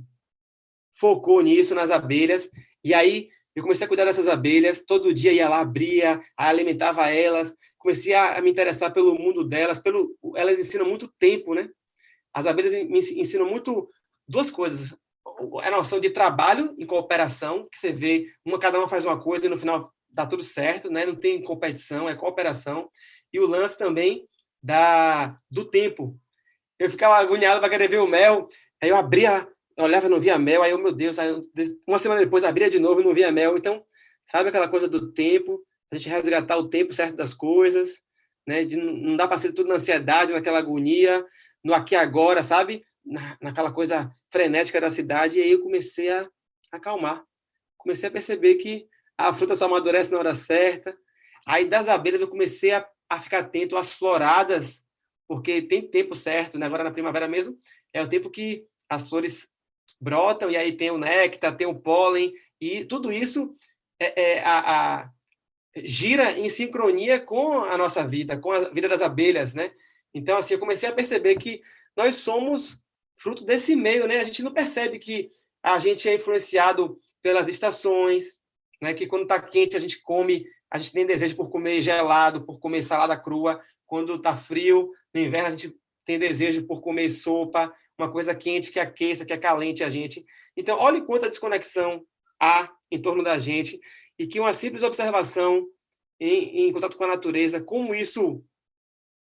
focou nisso, nas abelhas, e aí eu comecei a cuidar dessas abelhas, todo dia ia lá, abria, alimentava elas, comecei a me interessar pelo mundo delas, elas ensinam muito tempo, né? As abelhas me ensinam muito duas coisas. A noção de trabalho em cooperação, que você vê, cada uma faz uma coisa e no final dá tudo certo, né? Não tem competição, é cooperação. E o lance também do tempo. Eu ficava agoniado para querer ver o mel, aí eu abria, eu olhava e não via mel, aí eu, meu Deus, aí uma semana depois abria de novo e não via mel. Então, sabe aquela coisa do tempo, a gente resgatar o tempo certo das coisas, né? Não dá para ser tudo na ansiedade, naquela agonia, no aqui e agora, sabe? Naquela coisa frenética da cidade, e aí eu comecei a acalmar. Comecei a perceber que a fruta só amadurece na hora certa. Aí das abelhas eu comecei a ficar atento às floradas, porque tem tempo certo, né? Agora na primavera mesmo, é o tempo que as flores brotam, e aí tem o néctar, tem o pólen, e tudo isso gira em sincronia com a nossa vida, com a vida das abelhas, né? Então, assim, eu comecei a perceber que nós somos fruto desse meio, né? A gente não percebe que a gente é influenciado pelas estações, né? Que quando está quente a gente come, a gente tem desejo por comer gelado, por comer salada crua. Quando está frio, no inverno a gente tem desejo por comer sopa, uma coisa quente que aqueça, que acalente a gente. Então, olhe quanta desconexão há em torno da gente e que uma simples observação em contato com a natureza, como isso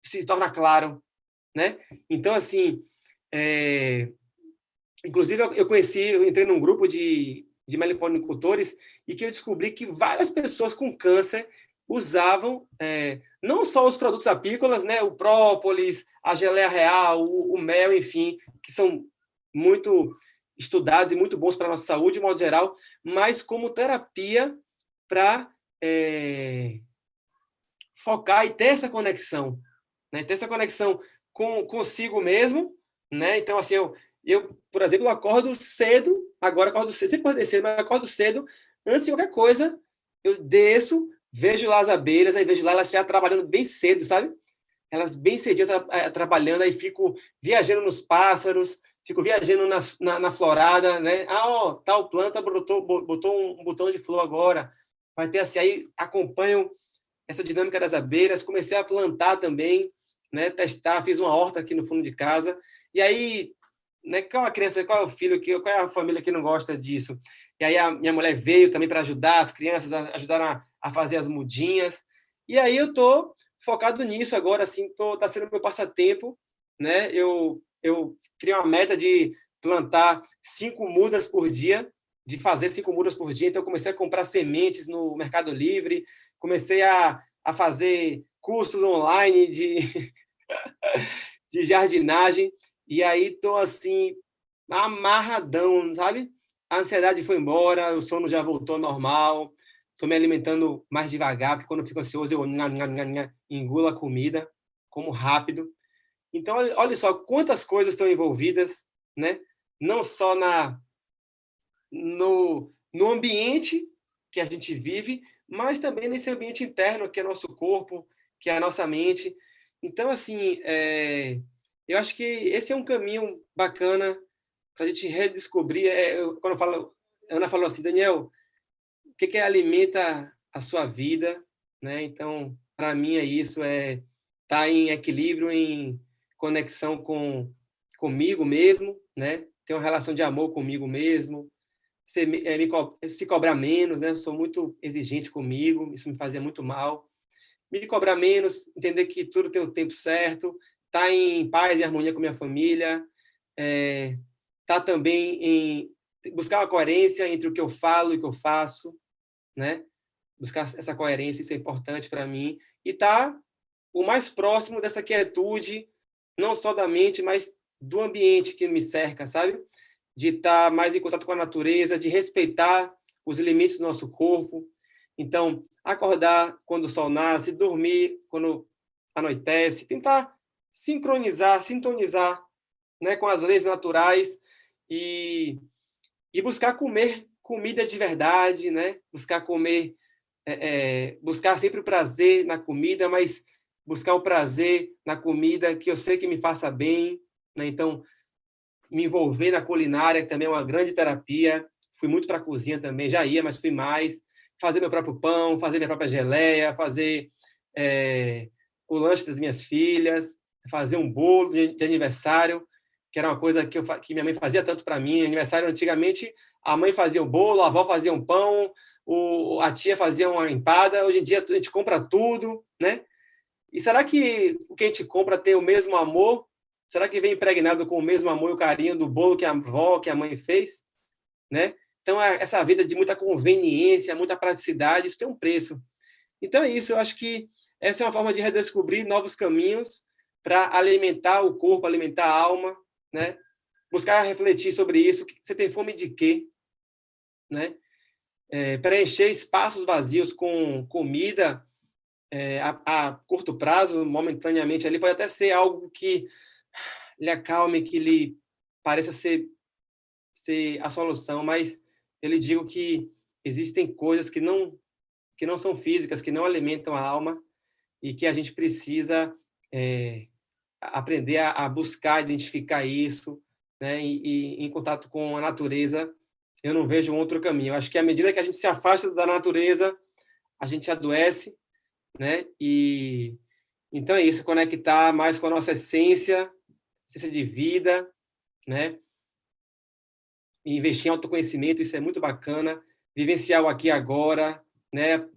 se torna claro, né? Então, assim, inclusive eu entrei num grupo de meliponicultores e que eu descobri que várias pessoas com câncer usavam não só os produtos apícolas, né, o própolis, a geleia real, o mel, enfim, que são muito estudados e muito bons para a nossa saúde, de modo geral, mas como terapia para focar e ter essa conexão, né? Ter essa conexão consigo mesmo, né? Então, assim, eu, por exemplo, acordo cedo, agora acordo cedo, sempre acordei cedo, mas acordo cedo, antes de qualquer coisa, eu desço, vejo lá as abelhas, aí vejo lá elas já trabalhando bem cedo, sabe? Elas bem cedinho trabalhando, aí fico viajando nos pássaros, fico viajando na florada, né? Ah, ó, tal planta botou um botão de flor agora, vai ter assim, aí acompanho essa dinâmica das abelhas, comecei a plantar também, né? Testar, fiz uma horta aqui no fundo de casa, e aí, né? Qual a criança, qual é o filho, qual é a família que não gosta disso? E aí a minha mulher veio também para ajudar as crianças, ajudaram a fazer as mudinhas, e aí eu tô focado nisso agora, assim, tá sendo meu passatempo, né? Eu criei uma meta de plantar 5 mudas por dia, de fazer 5 mudas por dia, então eu comecei a comprar sementes no Mercado Livre, comecei a fazer cursos online de jardinagem, e aí tô assim, amarradão, sabe? A ansiedade foi embora, o sono já voltou ao normal, estou me alimentando mais devagar, porque quando eu fico ansioso eu engulo a comida, como rápido. Então, olha só quantas coisas estão envolvidas, né? Não só no ambiente que a gente vive, mas também nesse ambiente interno, que é nosso corpo, que é a nossa mente. Então, assim, eu acho que esse é um caminho bacana para a gente redescobrir. Quando eu falo, a Ana falou assim, Daniel, o que alimenta a sua vida, né? Então, para mim é isso, estar em equilíbrio, em conexão comigo mesmo, né? Ter uma relação de amor comigo mesmo, se cobrar menos, né? Eu sou muito exigente comigo, isso me fazia muito mal. Me cobrar menos, entender que tudo tem um tempo certo, estar em paz e harmonia com minha família, estar também em buscar uma coerência entre o que eu falo e o que eu faço, né? Buscar essa coerência, isso é importante para mim, e estar o mais próximo dessa quietude, não só da mente, mas do ambiente que me cerca, sabe? De estar mais em contato com a natureza, de respeitar os limites do nosso corpo. Então, acordar quando o sol nasce, dormir quando anoitece, tentar sintonizar, né, com as leis naturais e buscar comer comida de verdade, né? Buscar comer, buscar sempre o prazer na comida, mas buscar o prazer na comida que eu sei que me faça bem, né? Então, me envolver na culinária, que também é uma grande terapia. Fui muito para a cozinha também, já ia, mas fui mais. Fazer meu próprio pão, fazer minha própria geleia, fazer o lanche das minhas filhas, fazer um bolo de aniversário, que era uma coisa que minha mãe fazia tanto para mim. Aniversário, antigamente, a mãe fazia o bolo, a avó fazia um pão, a tia fazia uma empada. Hoje em dia, a gente compra tudo, né? E será que o que a gente compra tem o mesmo amor? Será que vem impregnado com o mesmo amor e o carinho do bolo que a avó, que a mãe fez? Né? Então, essa vida de muita conveniência, muita praticidade, isso tem um preço. Então, é isso. Eu acho que essa é uma forma de redescobrir novos caminhos para alimentar o corpo, alimentar a alma, né? Buscar refletir sobre isso. Você tem fome de quê? Né? Preencher espaços vazios com comida a curto prazo, momentaneamente, ali pode até ser algo que lhe acalme, que lhe pareça ser a solução, mas eu lhe digo que existem coisas que não são físicas, que não alimentam a alma e que a gente precisa aprender a buscar, identificar isso, né? E em contato com a natureza, eu não vejo um outro caminho. Eu acho que à medida que a gente se afasta da natureza, a gente adoece, né? E então é isso, conectar mais com a nossa essência de vida, né? E investir em autoconhecimento, isso é muito bacana. Vivenciar o aqui e agora, né?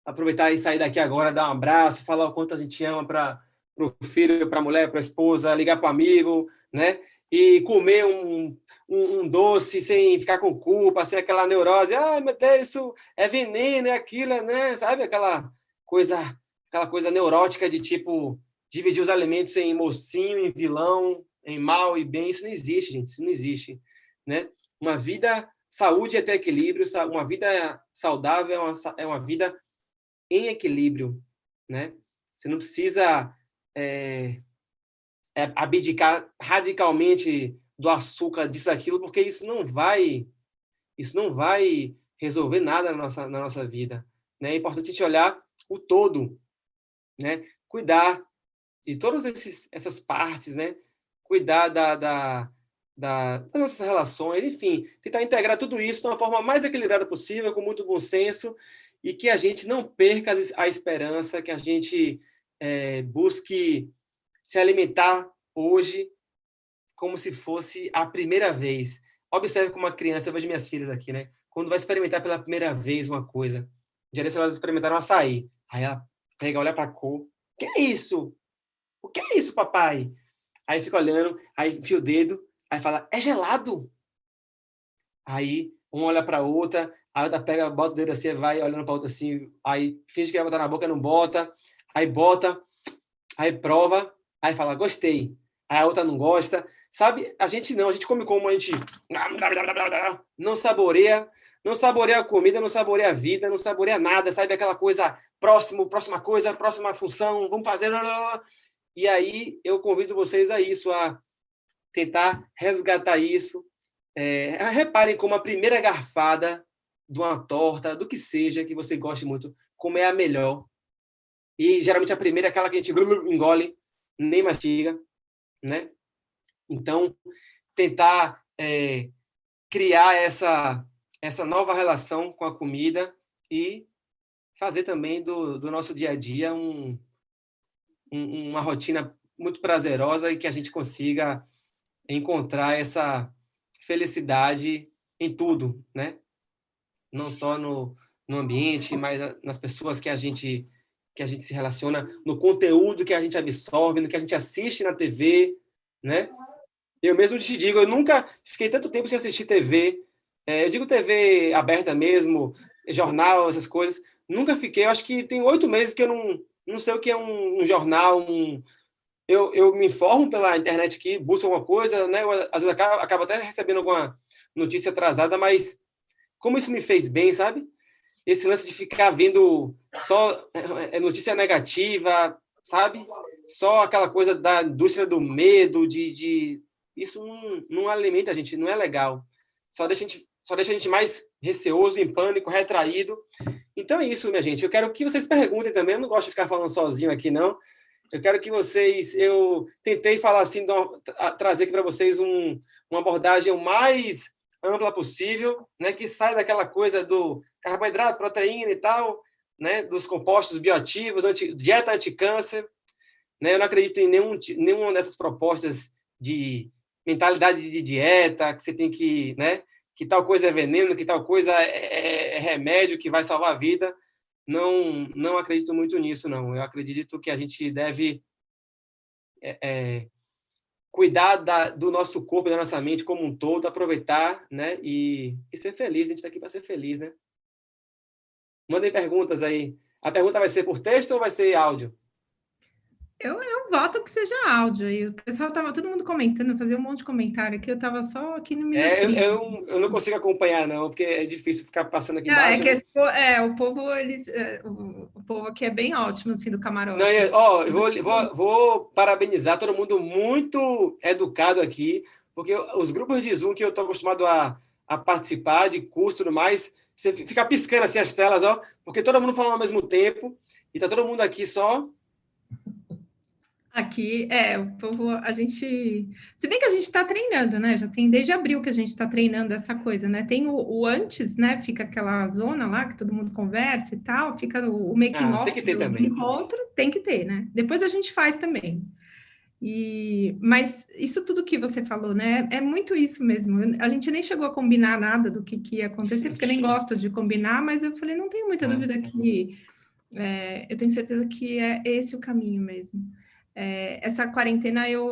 Aproveitar e sair daqui agora, dar um abraço, falar o quanto a gente ama para o filho, para a mulher, para a esposa, ligar para o amigo, né? E comer um doce sem ficar com culpa, sem aquela neurose. Ai, meu Deus, isso é veneno, é aquilo, né? Sabe? Aquela coisa neurótica de tipo dividir os alimentos em mocinho, em vilão, em mal e bem. Isso não existe, gente. Isso não existe, né? Uma vida, saúde é ter equilíbrio, uma vida saudável é uma vida em equilíbrio, né? Você não precisa abdicar radicalmente do açúcar, disso, aquilo, porque isso não vai resolver nada na nossa vida. né? É importante a gente olhar o todo, né? Cuidar de todas essas partes, né? Cuidar das nossas relações, enfim, tentar integrar tudo isso de uma forma mais equilibrada possível, com muito bom senso, e que a gente não perca a esperança, que a gente busque se alimentar hoje como se fosse a primeira vez. Observe como uma criança, eu vejo minhas filhas aqui, né? Quando vai experimentar pela primeira vez uma coisa, já disse elas experimentaram açaí, aí ela pega, olha para a cor, que é isso? O que é isso, papai? Aí fica olhando, aí enfia o dedo, aí fala, é gelado. Aí uma olha para a outra, a outra pega, bota o dedo assim, vai olhando para a outra assim, aí finge que vai botar na boca, não bota, aí prova, aí fala, gostei. Aí a outra não gosta. Sabe, a gente não, a gente come como a gente não saboreia, não saboreia a comida, não saboreia a vida, não saboreia nada, sabe, aquela coisa, próxima coisa, próxima função, vamos fazer... E aí eu convido vocês a isso, a tentar resgatar isso. Reparem como a primeira garfada de uma torta, do que seja, que você goste muito, como é a melhor. E geralmente a primeira é aquela que a gente engole, nem mastiga, né? Então, tentar criar essa nova relação com a comida e fazer também do nosso dia a dia uma rotina muito prazerosa e que a gente consiga encontrar essa felicidade em tudo, né? Não só no ambiente, mas nas pessoas que a gente se relaciona, no conteúdo que a gente absorve, no que a gente assiste na TV, né? Eu mesmo te digo, eu nunca fiquei tanto tempo sem assistir TV. Eu digo TV aberta mesmo, jornal, essas coisas. Nunca fiquei, eu acho que tem 8 meses que eu não sei o que é um jornal, eu me informo pela internet aqui, busco alguma coisa, né? Eu, às vezes acabo até recebendo alguma notícia atrasada, mas como isso me fez bem, sabe? Esse lance de ficar vendo só notícia negativa, sabe? Só aquela coisa da indústria do medo, isso não alimenta a gente, não é legal. Só deixa a gente mais receoso, em pânico, retraído. Então é isso, minha gente. Eu quero que vocês perguntem também. Eu não gosto de ficar falando sozinho aqui, não. Eu quero que vocês... Eu tentei falar assim, trazer aqui para vocês uma abordagem o mais ampla possível, né, que sai daquela coisa do carboidrato, proteína e tal, né, dos compostos bioativos, dieta anticâncer. Né? Eu não acredito em nenhuma dessas propostas de mentalidade de dieta, que você tem que... Né, que tal coisa é veneno, que tal coisa é remédio que vai salvar a vida. Não acredito muito nisso, não. Eu acredito que a gente deve cuidar do nosso corpo, da nossa mente como um todo, aproveitar, né? E ser feliz. A gente está aqui para ser feliz, né? Mandem perguntas aí. A pergunta vai ser por texto ou vai ser áudio? Eu voto que seja áudio. E o pessoal tava todo mundo comentando, fazia um monte de comentário aqui, eu tava só aqui no minuto 30. Eu não consigo acompanhar, não, porque é difícil ficar passando aqui Não, embaixo. é que o povo, o povo aqui é bem ótimo, assim, do camarote. Não, Assim. eu vou parabenizar todo mundo muito educado aqui, porque os grupos de Zoom que eu estou acostumado a participar, de curso e tudo mais, você fica piscando assim as telas, ó, porque todo mundo falando ao mesmo tempo, e tá todo mundo aqui só... Aqui, o povo, a gente... Se bem que a gente está treinando, né? Já tem desde abril que a gente está treinando essa coisa, né? Tem o antes, né? Fica aquela zona lá que todo mundo conversa e tal, fica o making-off do encontro, tem que ter, né? Depois a gente faz também. Mas isso tudo que você falou, né? É muito isso mesmo. A gente nem chegou a combinar nada do que ia acontecer, porque eu nem gosto de combinar, mas eu falei, não tenho muita dúvida que... eu tenho certeza que é esse o caminho mesmo. Essa quarentena eu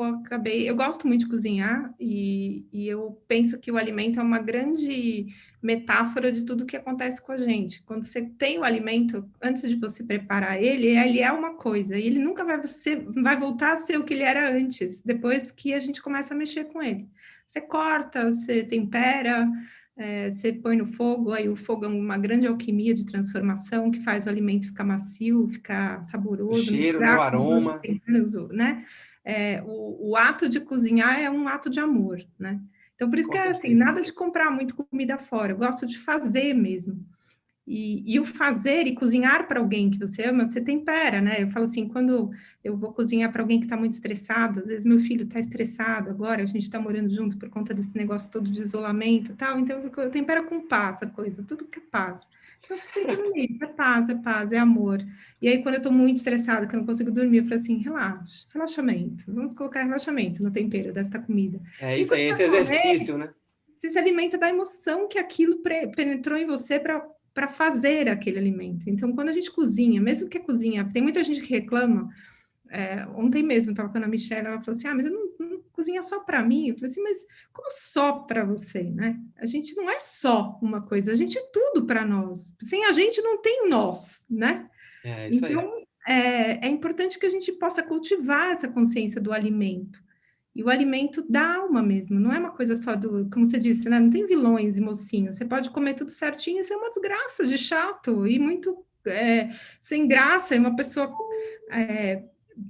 gosto muito de cozinhar e eu penso que o alimento é uma grande metáfora de tudo que acontece com a gente. Quando você tem o alimento, antes de você preparar ele é uma coisa, e ele nunca vai voltar a ser o que ele era antes, depois que a gente começa a mexer com ele. Você corta, você tempera, você põe no fogo, aí o fogo é uma grande alquimia de transformação que faz o alimento ficar macio, ficar saboroso, o cheiro, né, o aroma, né? O ato de cozinhar é um ato de amor, né? Então, por isso que é assim, nada de comprar muito comida fora, eu gosto de fazer mesmo. E o fazer e cozinhar para alguém que você ama, você tempera, né? Eu falo assim, quando eu vou cozinhar para alguém que está muito estressado, às vezes meu filho está estressado agora, a gente está morando junto por conta desse negócio todo de isolamento e tal, então eu tempero com paz a coisa, tudo que é paz. Então eu fico pensando nisso, é paz, é amor. E aí quando eu estou muito estressada, que eu não consigo dormir, eu falo assim, relaxa, relaxamento, vamos colocar relaxamento no tempero desta comida. É E isso quando aí, você esse vai comer, exercício, né? você se alimenta da emoção que aquilo penetrou em você para fazer aquele alimento. Então, quando a gente cozinha, mesmo que a cozinha, tem muita gente que reclama. Ontem mesmo, eu estava com a Michelle, ela falou assim: mas eu não cozinho só para mim. Eu falei assim: mas como só para você, né? A gente não é só uma coisa, a gente é tudo para nós. Sem a gente não tem nós, né? É isso aí. Então, é importante que a gente possa cultivar essa consciência do alimento. E o alimento da alma mesmo, não é uma coisa só do, como você disse, né? Não tem vilões e mocinhos. Você pode comer tudo certinho e ser uma desgraça de chato e muito sem graça, e uma pessoa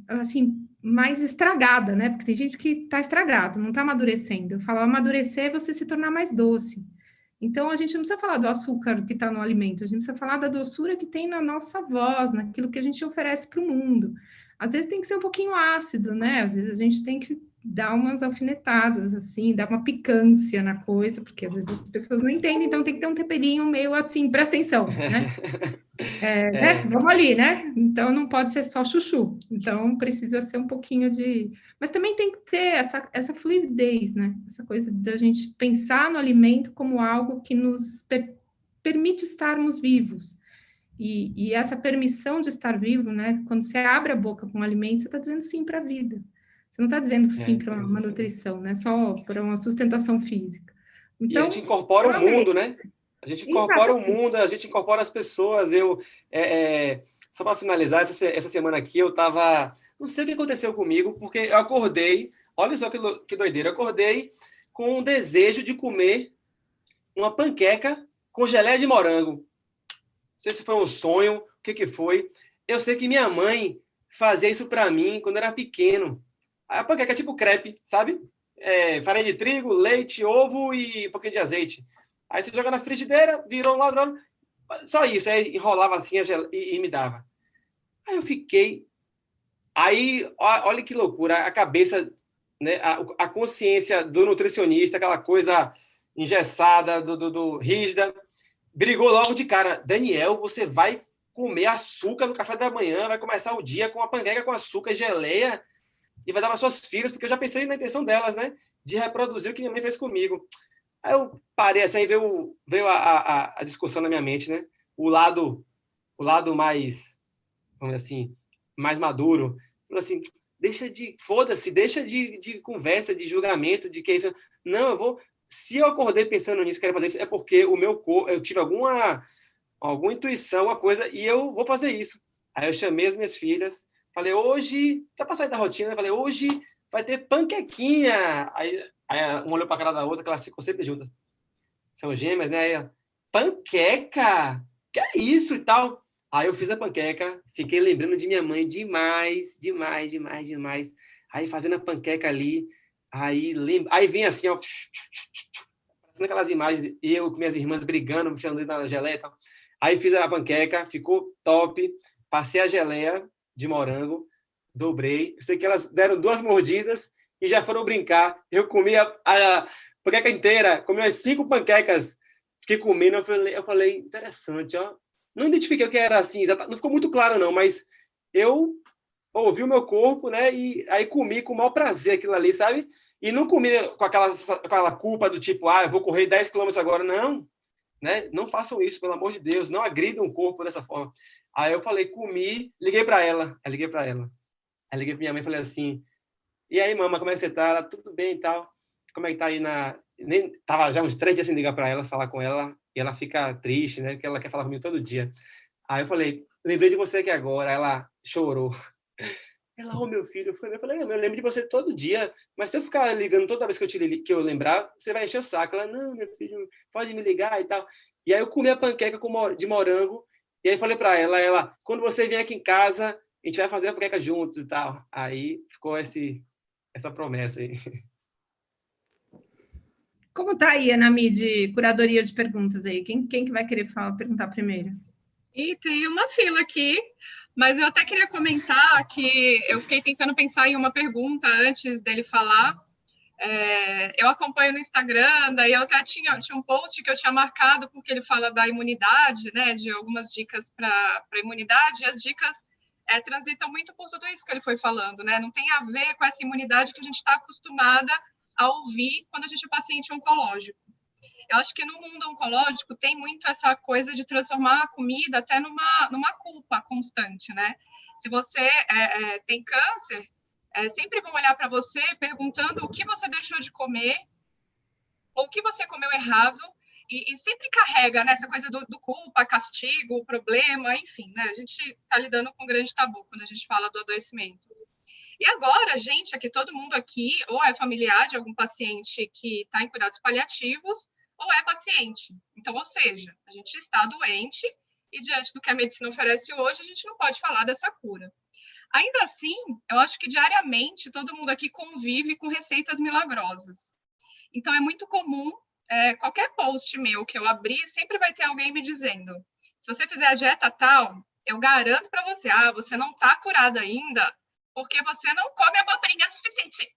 assim, mais estragada, né? Porque tem gente que está estragado, não está amadurecendo. Eu falo, amadurecer é você se tornar mais doce. Então, a gente não precisa falar do açúcar que está no alimento, a gente precisa falar da doçura que tem na nossa voz, naquilo que a gente oferece para o mundo. Às vezes tem que ser um pouquinho ácido, né? Às vezes a gente tem que dar umas alfinetadas, assim, dar uma picância na coisa, porque às vezes as pessoas não entendem, então tem que ter um temperinho meio assim, presta atenção, né? Né? Vamos ali, né? Então não pode ser só chuchu. Então precisa ser um pouquinho de. Mas também tem que ter essa fluidez, né? Essa coisa da gente pensar no alimento como algo que nos permite estarmos vivos. E essa permissão de estar vivo, né? Quando você abre a boca para um alimento, você está dizendo sim para a vida. Você não está dizendo sim para uma nutrição, né? Só para uma sustentação física. E a Então, gente incorpora o mundo, né? A gente incorpora o exatamente. mundo, a gente incorpora as pessoas. Só para finalizar, essa semana aqui eu estava... Não sei o que aconteceu comigo, porque eu acordei, olha só que doideira, eu acordei com um desejo de comer uma panqueca com geleia de morango. Não sei se foi um sonho, o que foi. Eu sei que minha mãe fazia isso para mim quando eu era pequeno. A panqueca é tipo crepe, sabe? Farinha de trigo, leite, ovo e um pouquinho de azeite. Aí você joga na frigideira, virou um ladrão. Só isso. Aí enrolava assim e me dava. Aí eu fiquei... Aí, olha que loucura. A cabeça, né? A consciência do nutricionista, aquela coisa engessada, rígida, brigou logo de cara. Daniel, você vai comer açúcar no café da manhã, vai começar o dia com uma panqueca com açúcar e geleia e vai dar para suas filhas, porque eu já pensei na intenção delas, né? De reproduzir o que minha mãe fez comigo. Aí eu parei, assim, aí veio a discussão na minha mente, né? O lado mais, vamos dizer assim, mais maduro. Falou assim, foda-se, deixa de conversa, de julgamento, de que isso... Não, eu vou... Se eu acordei pensando nisso, quero fazer isso, é porque o meu corpo, eu tive alguma intuição, alguma coisa, e eu vou fazer isso. Aí eu chamei as minhas filhas, falei, hoje, até para sair da rotina, eu falei, hoje vai ter panquequinha. Aí uma olhou para a cara da outra, que elas ficam sempre juntas. São gêmeas, né? Aí, panqueca? Que é isso e tal? Aí eu fiz a panqueca, fiquei lembrando de minha mãe demais, demais, demais, demais. Aí fazendo a panqueca ali, aí vinha assim, ó, fazendo aquelas imagens, eu com minhas irmãs brigando, me enfiando na geleia e tal. Aí fiz a panqueca, ficou top, passei a geleia de morango, dobrei. Eu sei que elas deram 2 mordidas e já foram brincar. Eu comi a panqueca inteira, comi umas 5 panquecas, fiquei comendo. Eu falei, interessante, ó. Não identifiquei o que era assim, não ficou muito claro não, mas eu ouvi o meu corpo, né? E aí comi com o maior prazer aquilo ali, sabe? E não comi com aquela culpa do tipo, eu vou correr 10 quilômetros agora. Não, né? Não façam isso, pelo amor de Deus. Não agridam o corpo dessa forma. Aí eu falei, comi, liguei para ela. Aí liguei para minha mãe e falei assim, e aí, mama, como é que você tá? Ela, tudo bem e tal. Como é que tá aí Nem tava já uns 3 dias sem ligar para ela, falar com ela, e ela fica triste, né? Porque ela quer falar comigo todo dia. Aí eu falei, lembrei de você aqui agora. Ela chorou. Ela, meu filho. Eu falei, eu lembro de você todo dia, mas se eu ficar ligando toda vez que eu lembrar, você vai encher o saco. Ela, não, meu filho, pode me ligar e tal. E aí eu comi a panqueca de morango, e aí falei para ela, quando você vier aqui em casa, a gente vai fazer a panqueca juntos e tal. Aí ficou essa promessa aí. Como tá aí, Anami, de curadoria de perguntas aí? Quem que vai querer perguntar primeiro? E tem uma fila aqui, mas eu até queria comentar que eu fiquei tentando pensar em uma pergunta antes dele falar. Eu acompanho no Instagram, daí eu até tinha um post que eu tinha marcado, porque ele fala da imunidade, né, de algumas dicas para imunidade, e as dicas transitam muito por tudo isso que ele foi falando, né, não tem a ver com essa imunidade que a gente está acostumada a ouvir quando a gente é paciente oncológico. Eu acho que no mundo oncológico tem muito essa coisa de transformar a comida até numa culpa constante, né? Se você tem câncer, sempre vão olhar para você perguntando o que você deixou de comer ou o que você comeu errado e sempre carrega, né, essa coisa do culpa, castigo, problema, enfim, né? A gente está lidando com um grande tabu quando a gente fala do adoecimento. E agora, gente, aqui, todo mundo aqui, ou é familiar de algum paciente que está em cuidados paliativos, ou é paciente. Então, ou seja, a gente está doente e, diante do que a medicina oferece hoje, a gente não pode falar dessa cura. Ainda assim, eu acho que diariamente todo mundo aqui convive com receitas milagrosas. Então, é muito comum, qualquer post meu que eu abrir, sempre vai ter alguém me dizendo: se você fizer a dieta tal, eu garanto para você, você não está curada ainda, porque você não come abobrinha suficiente.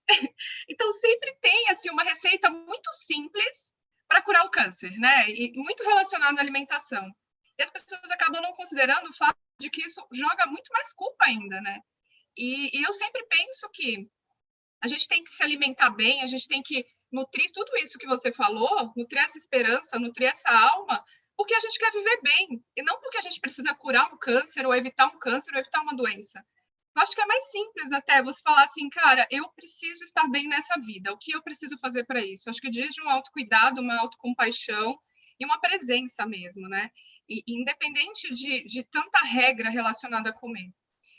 Então, sempre tem assim, uma receita muito simples para curar o câncer, né? E muito relacionado à alimentação. E as pessoas acabam não considerando o fato de que isso joga muito mais culpa ainda, né? E eu sempre penso que a gente tem que se alimentar bem, a gente tem que nutrir tudo isso que você falou, nutrir essa esperança, nutrir essa alma, porque a gente quer viver bem, e não porque a gente precisa curar um câncer, ou evitar um câncer, ou evitar uma doença. Eu acho que é mais simples até você falar assim, cara, eu preciso estar bem nessa vida, o que eu preciso fazer para isso? Eu acho que diz de um autocuidado, uma autocompaixão e uma presença mesmo, né? E independente de tanta regra relacionada a comer.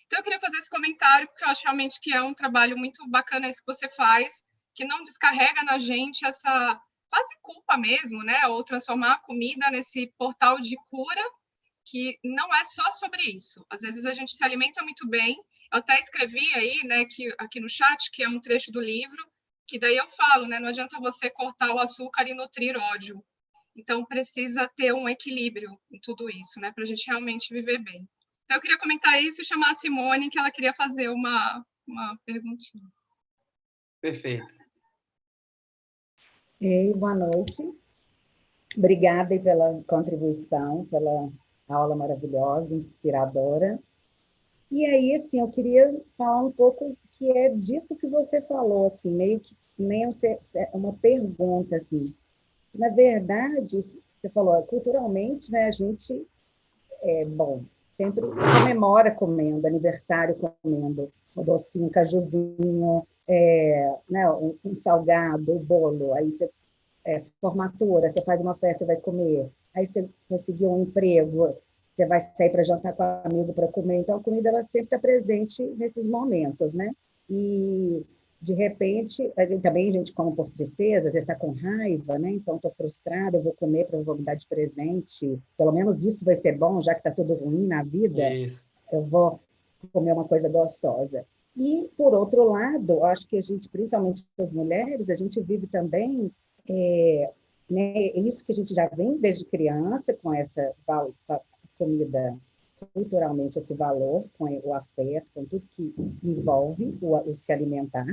Então, eu queria fazer esse comentário, porque eu acho realmente que é um trabalho muito bacana esse que você faz, que não descarrega na gente essa quase culpa mesmo, né? Ou transformar a comida nesse portal de cura, que não é só sobre isso. Às vezes a gente se alimenta muito bem. Eu até escrevi aí, né, que, aqui no chat, que é um trecho do livro, que daí eu falo, né? Não adianta você cortar o açúcar e nutrir ódio. Então, precisa ter um equilíbrio em tudo isso, né? Para a gente realmente viver bem. Então, eu queria comentar isso e chamar a Simone, que ela queria fazer uma perguntinha. Perfeito. Ei, boa noite. Obrigada aí pela contribuição, pela aula maravilhosa, inspiradora. E aí, assim, eu queria falar um pouco que é disso que você falou, assim, meio que nem uma pergunta, assim. Na verdade, você falou, culturalmente, né, a gente sempre comemora comendo, aniversário comendo, o docinho, cajuzinho, né, um salgado, o bolo, aí você formatura, você faz uma festa e vai comer, aí você conseguiu um emprego, você vai sair para jantar com um amigo para comer, então a comida ela sempre está presente nesses momentos, né? E de repente, também a gente come por tristeza, às vezes está com raiva, né? Então estou frustrada, eu vou comer para vou me dar de presente, pelo menos isso vai ser bom, já que está tudo ruim na vida, Isso. eu vou comer uma coisa gostosa. E, por outro lado, acho que a gente, principalmente as mulheres, a gente vive também né, isso que a gente já vem desde criança, com essa comida, culturalmente, esse valor, com o afeto, com tudo que envolve o se alimentar.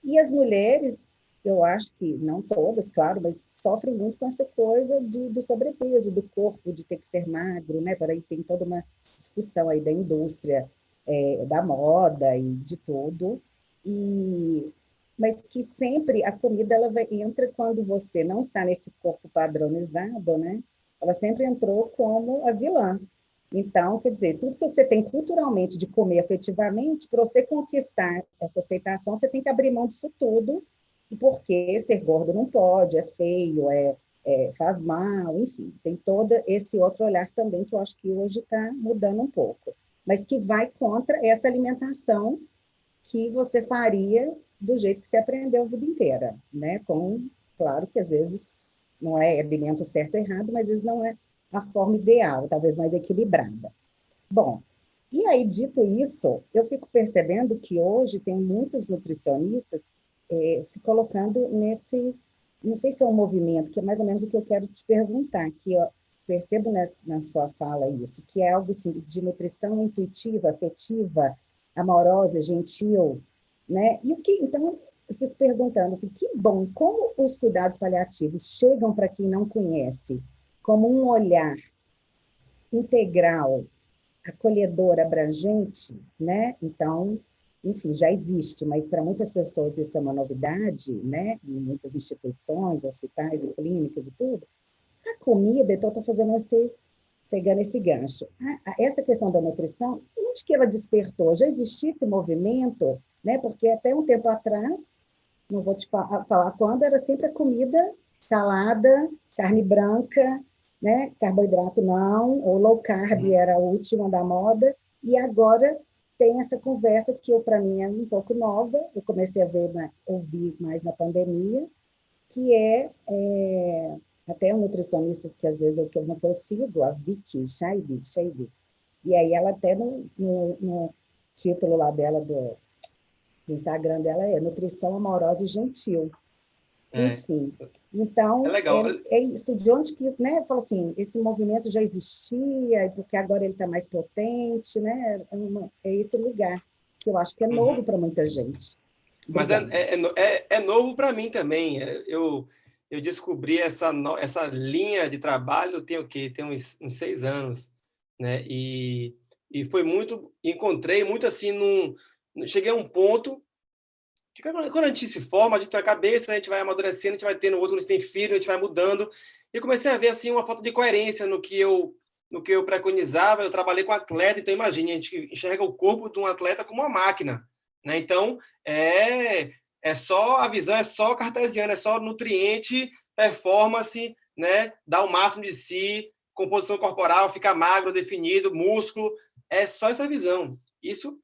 E as mulheres, eu acho que, não todas, claro, mas sofrem muito com essa coisa do sobrepeso, do corpo, de ter que ser magro, né? Por aí tem toda uma discussão aí da indústria, da moda e de tudo. Mas que sempre a comida ela entra quando você não está nesse corpo padronizado, né? Ela sempre entrou como a vilã. Então, quer dizer, tudo que você tem culturalmente de comer afetivamente, para você conquistar essa aceitação, você tem que abrir mão disso tudo, e porque ser gordo não pode, é feio, faz mal, enfim, tem todo esse outro olhar também que eu acho que hoje está mudando um pouco, mas que vai contra essa alimentação que você faria do jeito que você aprendeu a vida inteira, né? Claro que às vezes não é alimento certo ou errado, mas às vezes não é a forma ideal, talvez mais equilibrada. Bom, e aí, dito isso, eu fico percebendo que hoje tem muitos nutricionistas se colocando não sei se é um movimento, que é mais ou menos o que eu quero te perguntar, que eu percebo na sua fala isso, que é algo assim, de nutrição intuitiva, afetiva, amorosa, gentil, né? E o que, então, eu fico perguntando assim, que bom, como os cuidados paliativos chegam para quem não conhece, como um olhar integral, acolhedor, abrangente, né? Então, enfim, já existe, mas para muitas pessoas isso é uma novidade, né? Em muitas instituições, hospitais e clínicas e tudo. A comida, então, estou pegando esse gancho. Essa questão da nutrição, onde que ela despertou? Já existia esse movimento, né? Porque até um tempo atrás, não vou te falar quando, era sempre a comida, salada, carne branca, né? Carboidrato não, ou low carb era a última da moda, e agora tem essa conversa que para mim é um pouco nova, eu comecei a ouvir mais na pandemia, que até um nutricionista que às vezes eu não consigo, a Vicky Shaibi, e aí ela até no título lá dela, do Instagram dela, é Nutrição Amorosa e Gentil. Enfim, então, é legal. É isso, de onde que, né, fala assim, esse movimento já existia, porque agora ele está mais potente, né, é esse lugar, que eu acho que é novo para muita gente. Mas é novo para mim também. Eu descobri essa linha de trabalho, tem o quê? Tem uns 6 anos, né? E foi muito, encontrei muito assim, cheguei a um ponto que quando a gente se forma, a gente tem a cabeça, a gente vai amadurecendo, a gente vai tendo outro, quando a gente tem filho, a gente vai mudando. E eu comecei a ver assim uma falta de coerência no que eu preconizava. Eu trabalhei com atleta, então imagine, a gente enxerga o corpo de um atleta como uma máquina, né? Então, a visão é só cartesiana, é só nutriente, performance, né? Dar o máximo de si, composição corporal, ficar magro, definido, músculo, é só essa visão. Isso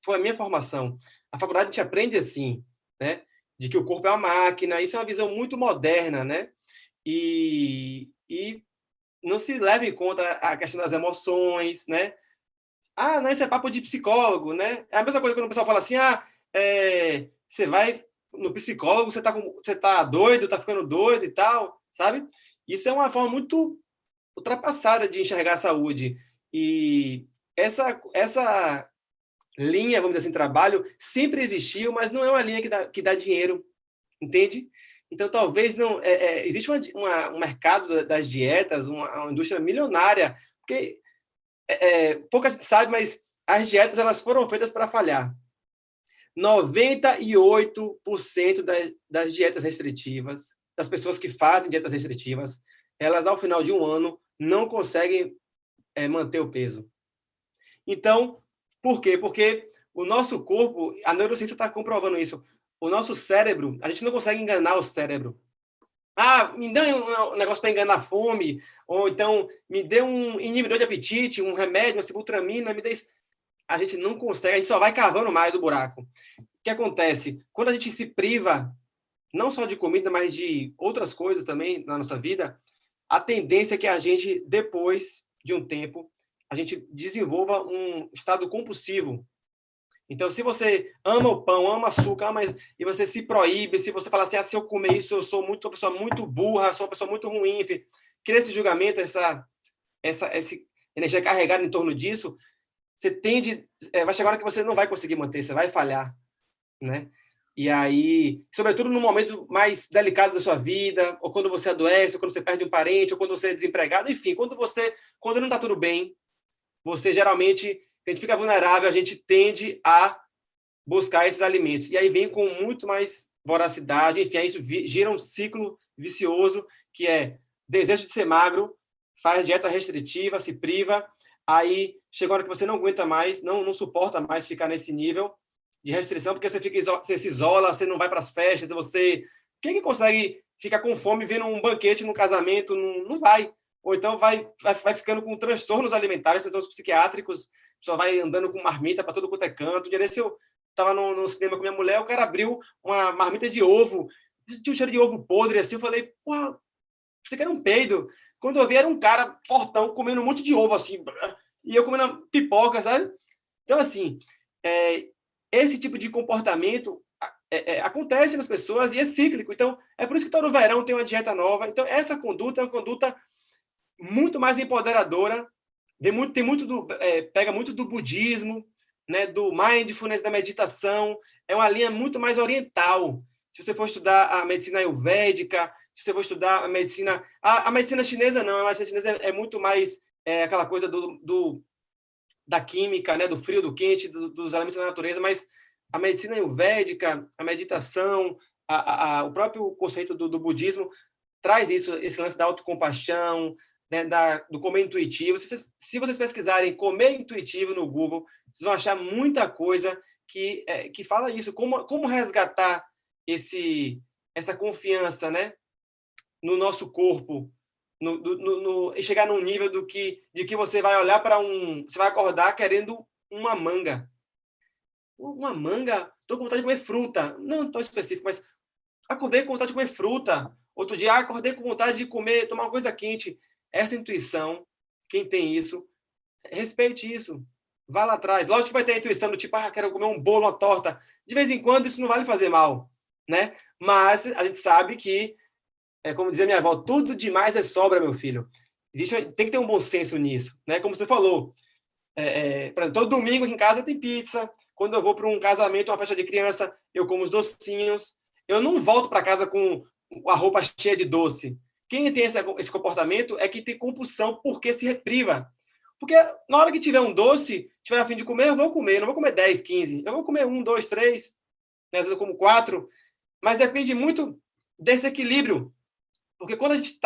foi a minha formação. A faculdade a gente aprende assim, né? De que o corpo é uma máquina, isso é uma visão muito moderna, né? E não se leva em conta a questão das emoções, né? Não, isso é papo de psicólogo, né? É a mesma coisa quando o pessoal fala assim, você vai no psicólogo, você tá doido, tá ficando doido e tal, sabe? Isso é uma forma muito ultrapassada de enxergar a saúde. E essa linha, vamos dizer assim, trabalho, sempre existiu, mas não é uma linha que dá dinheiro, entende? Então, talvez não... existe um mercado das dietas, uma indústria milionária, porque pouca gente sabe, mas as dietas elas foram feitas para falhar. 98% das dietas restritivas, das pessoas que fazem dietas restritivas, elas, ao final de um ano, não conseguem manter o peso. Então, por quê? Porque o nosso corpo, a neurociência está comprovando isso, o nosso cérebro, a gente não consegue enganar o cérebro. Me dê um negócio para enganar a fome, ou então me dê um inibidor de apetite, um remédio, uma sibutramina, me dê isso. A gente não consegue, a gente só vai cavando mais o buraco. O que acontece? Quando a gente se priva, não só de comida, mas de outras coisas também na nossa vida, a tendência é que a gente, depois de um tempo, a gente desenvolva um estado compulsivo. Então, se você ama o pão, ama açúcar, e você se proíbe, se você fala assim, se eu comer isso, eu sou uma pessoa muito burra, sou uma pessoa muito ruim, enfim, cria esse julgamento, essa energia carregada em torno disso, você vai chegar uma hora que você não vai conseguir manter, você vai falhar, né? E aí, sobretudo no momento mais delicado da sua vida, ou quando você adoece, ou quando você perde um parente, ou quando você é desempregado, enfim, quando não está tudo bem, você geralmente, a gente fica vulnerável, a gente tende a buscar esses alimentos. E aí vem com muito mais voracidade, enfim, isso gira um ciclo vicioso, que é desejo de ser magro, faz dieta restritiva, se priva, aí chega a hora que você não aguenta mais, não suporta mais ficar nesse nível de restrição, porque você se isola, você não vai para as festas, quem que consegue ficar com fome vendo um banquete no casamento? Não vai. Ou então vai ficando com transtornos alimentares, transtornos psiquiátricos, só vai andando com marmita para todo quanto é canto. Um dia desse eu estava no cinema com minha mulher, o cara abriu uma marmita de ovo, tinha um cheiro de ovo podre, assim, eu falei, porra, você quer um peido? Quando eu vi, era um cara fortão, comendo um monte de ovo, assim, e eu comendo pipoca, sabe? Então, assim, esse tipo de comportamento acontece nas pessoas e é cíclico. Então, é por isso que todo verão tem uma dieta nova. Então, essa conduta é uma conduta muito mais empoderadora, pega muito do budismo, né, do mindfulness, da meditação, é uma linha muito mais oriental. Se você for estudar a medicina ayurvédica, se você for estudar a medicina... A medicina chinesa não, a medicina chinesa é muito mais aquela coisa da química, né, do frio, do quente, dos elementos da natureza, mas a medicina ayurvédica, a meditação, o próprio conceito do budismo traz isso, esse lance da autocompaixão, né, do comer intuitivo. Se vocês pesquisarem comer intuitivo no Google, vocês vão achar muita coisa que fala isso, como resgatar essa confiança, né, no nosso corpo, e chegar num nível de que você vai olhar você vai acordar querendo uma manga. Uma manga? Estou com vontade de comer fruta. Não tão específico, mas acordei com vontade de comer fruta. Outro dia, acordei com vontade de tomar uma coisa quente. Essa intuição, quem tem isso, respeite isso. Vá lá atrás. Lógico que vai ter a intuição do tipo, quero comer um bolo, uma torta. De vez em quando, isso não vai lhe fazer mal, né? Mas a gente sabe que, como dizia minha avó, tudo demais é sobra, meu filho. Tem que ter um bom senso nisso, né? Como você falou, por exemplo, todo domingo aqui em casa tem pizza. Quando eu vou para um casamento, uma festa de criança, eu como os docinhos. Eu não volto para casa com a roupa cheia de doce. Quem tem esse comportamento é que tem compulsão porque se repriva. Porque na hora que tiver um doce, tiver a fim de comer, eu vou comer. Eu não vou comer 10, 15. Eu vou comer 1, 2, 3. Às vezes eu como 4. Mas depende muito desse equilíbrio. Porque quando a gente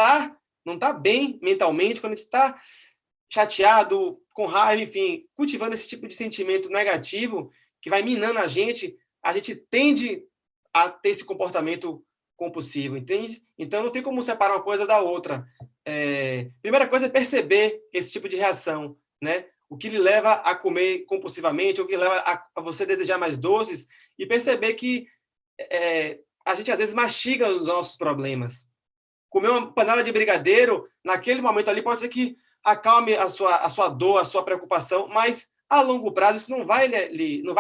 não está bem mentalmente, quando a gente está chateado, com raiva, enfim, cultivando esse tipo de sentimento negativo que vai minando a gente tende a ter esse comportamento compulsivo, entende? Então, não tem como separar uma coisa da outra. Primeira coisa é perceber esse tipo de reação, né? O que lhe leva a comer compulsivamente, o que leva a você desejar mais doces, e perceber que a gente, às vezes, mastiga os nossos problemas. Comer uma panela de brigadeiro, naquele momento ali, pode ser que acalme a sua dor, a sua preocupação, mas, a longo prazo, isso não vai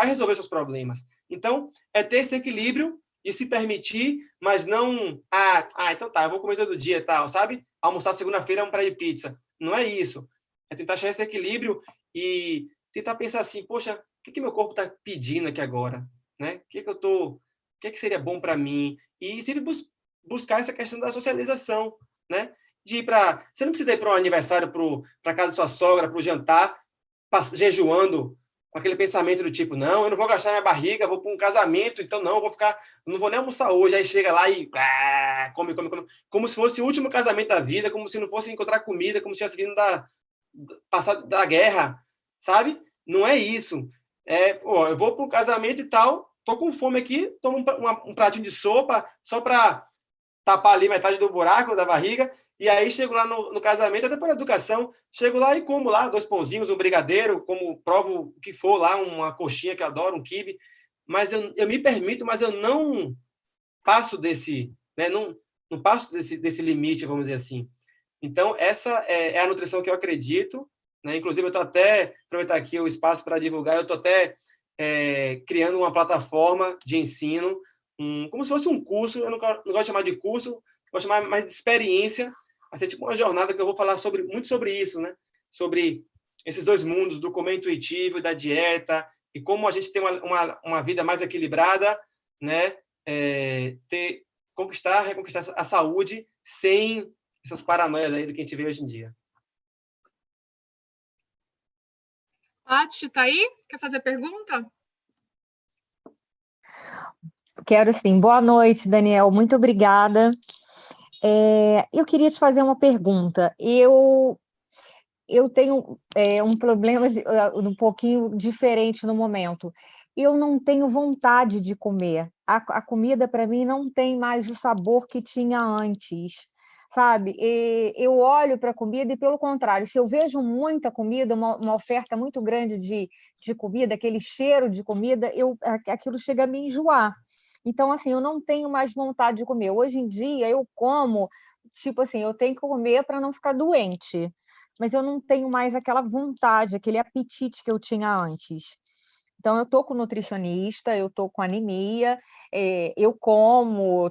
resolver seus problemas. Então, é ter esse equilíbrio e se permitir, mas não... então tá, eu vou comer todo dia e tal, sabe? Almoçar segunda-feira é um prato de pizza. Não é isso. É tentar achar esse equilíbrio e tentar pensar assim, poxa, o que meu corpo está pedindo aqui agora? Né? O que seria bom para mim? E sempre buscar essa questão da socialização, né? Você não precisa ir para um aniversário, para casa da sua sogra, para o jantar, jejuando, com aquele pensamento do tipo, não, eu não vou gastar minha barriga, vou para um casamento, então não vou nem almoçar hoje. Aí chega lá e come, como se fosse o último casamento da vida, como se não fosse encontrar comida, como se tivesse vindo passar da guerra, sabe? Não é isso. Eu vou para um casamento e tal, tô com fome aqui, tomo um pratinho de sopa, só para tapar ali metade do buraco da barriga, e aí chego lá no casamento, até por educação, chego lá e como lá 2 pãozinhos, um brigadeiro, provo o que for lá, uma coxinha que eu adoro, um quibe, mas eu me permito, mas eu não passo né, não passo desse limite, vamos dizer assim. Então, essa é a nutrição que eu acredito, né? Inclusive, eu estou até, aproveitar aqui o espaço para divulgar, eu estou até criando uma plataforma de ensino, como se fosse um curso, eu não gosto de chamar de curso, gosto de chamar mais de experiência, vai ser tipo uma jornada que eu vou falar muito sobre isso, né? Sobre esses 2 mundos, do comer intuitivo e da dieta, e como a gente tem uma vida mais equilibrada, né? Reconquistar a saúde sem essas paranoias aí do que a gente vê hoje em dia. Paty, tá aí? Quer fazer pergunta? Quero sim. Boa noite, Daniel. Muito obrigada. Eu queria te fazer uma pergunta. Eu tenho um problema um pouquinho diferente no momento. Eu não tenho vontade de comer. A comida, para mim, não tem mais o sabor que tinha antes, sabe? Eu olho para a comida e, pelo contrário, se eu vejo muita comida, uma oferta muito grande de comida, aquele cheiro de comida, aquilo chega a me enjoar. Então, assim, eu não tenho mais vontade de comer. Hoje em dia, eu como, tipo assim, eu tenho que comer para não ficar doente, mas eu não tenho mais aquela vontade, aquele apetite que eu tinha antes. Então, eu tô com nutricionista, eu tô com anemia, eu como,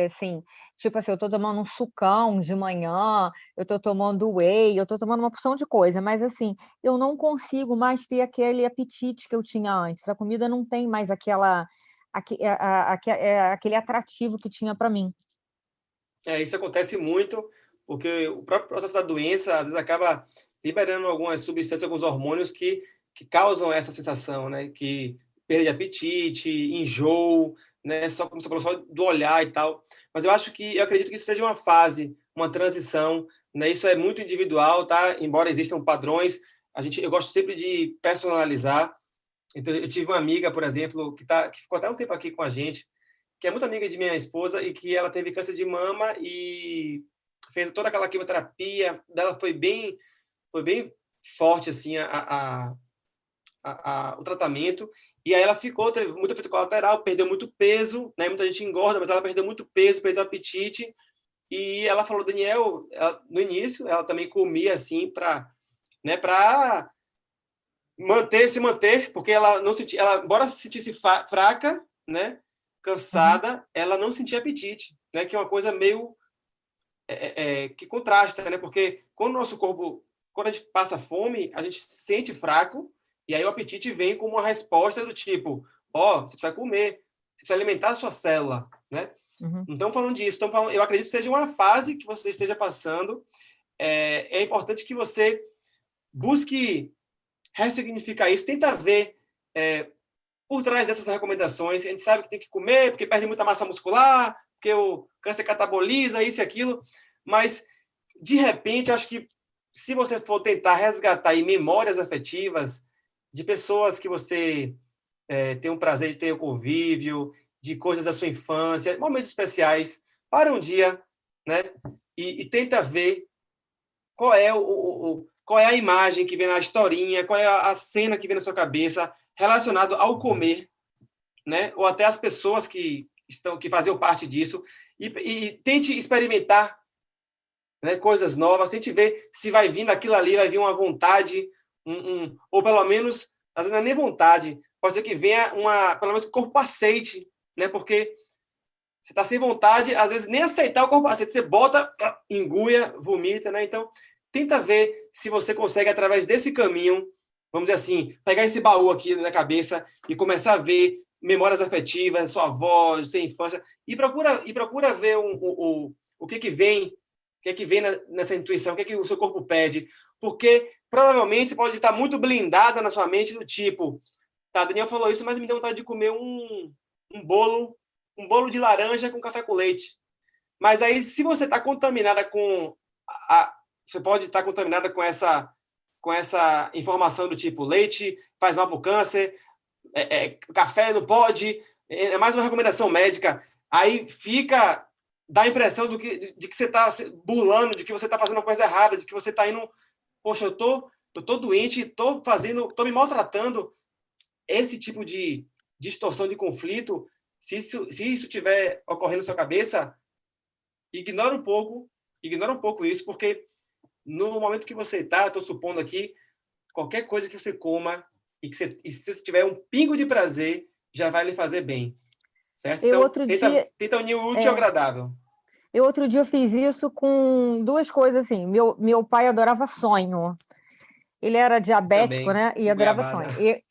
assim, tipo assim, eu tô tomando um sucão de manhã, eu tô tomando whey, eu tô tomando uma porção de coisa, mas assim, eu não consigo mais ter aquele apetite que eu tinha antes. A comida não tem mais aquele atrativo que tinha para mim. Isso acontece muito, porque o próprio processo da doença, às vezes, acaba liberando algumas substâncias, alguns hormônios que causam essa sensação, né? Que perda de apetite, enjoo, né? Só como você falou, só do olhar e tal. Mas eu acredito que isso seja uma fase, uma transição, né? Isso é muito individual, tá? Embora existam padrões, eu gosto sempre de personalizar. Então, eu tive uma amiga, por exemplo, que ficou até um tempo aqui com a gente, que é muito amiga de minha esposa e que ela teve câncer de mama e fez toda aquela quimioterapia dela, foi bem forte assim o tratamento, e aí ela teve muito efeito colateral, perdeu muito peso, né? Muita gente engorda, mas ela perdeu muito peso, perdeu apetite, e ela falou, Daniel, no início ela também comia assim para, né, para se manter, porque ela não sentia, embora se sentisse fraca, né, cansada, ela não sentia apetite, né, que é uma coisa meio que contrasta, né, porque quando a gente passa fome, a gente se sente fraco, e aí o apetite vem como uma resposta do tipo, você precisa comer, você precisa alimentar a sua célula, né? Uhum. Não estamos falando disso, eu acredito que seja uma fase que você esteja passando, é importante que você busque ressignificar isso, tenta ver por trás dessas recomendações. A gente sabe que tem que comer, porque perde muita massa muscular, porque o câncer cataboliza, isso e aquilo, mas, de repente, eu acho que se você for tentar resgatar aí memórias afetivas de pessoas que você tem o prazer de ter o convívio, de coisas da sua infância, momentos especiais, para um dia, né, e tenta ver qual é qual é a imagem que vem na historinha, qual é a cena que vem na sua cabeça relacionado ao comer, né? Ou até as pessoas que faziam parte disso, e tente experimentar, né, coisas novas, tente ver se vai vir daquilo ali, vai vir uma vontade, ou pelo menos, às vezes não é nem vontade, pode ser que venha pelo menos o corpo aceite, né? Porque você está sem vontade, às vezes nem aceitar o corpo aceite, você bota, enguia, vomita, né? Então, tenta ver se você consegue, através desse caminho, vamos dizer assim, pegar esse baú aqui na cabeça e começar a ver memórias afetivas, sua avó, sua infância, e procura ver o que vem nessa intuição, o que o seu corpo pede, porque provavelmente você pode estar muito blindada na sua mente do tipo, tá, Daniel falou isso, mas me deu vontade de comer um bolo de laranja com café com leite. Mas aí, se você está contaminada você pode estar contaminada com essa informação do tipo, leite faz mal para o câncer, café não pode, é mais uma recomendação médica. Aí dá a impressão de que você está burlando, de que você está fazendo uma coisa errada, de que você está indo, poxa, eu tô doente, estou me maltratando. Esse tipo de distorção de conflito, se isso estiver ocorrendo na sua cabeça, ignora um pouco isso, porque no momento que você está, estou supondo aqui, qualquer coisa que você coma e se você tiver um pingo de prazer, já vai lhe fazer bem, certo? Então, tenta unir o útil ao agradável. Outro dia eu fiz isso com duas coisas assim. Meu pai adorava sonho. Ele era diabético, Também, né? E adorava goiabada. sonho.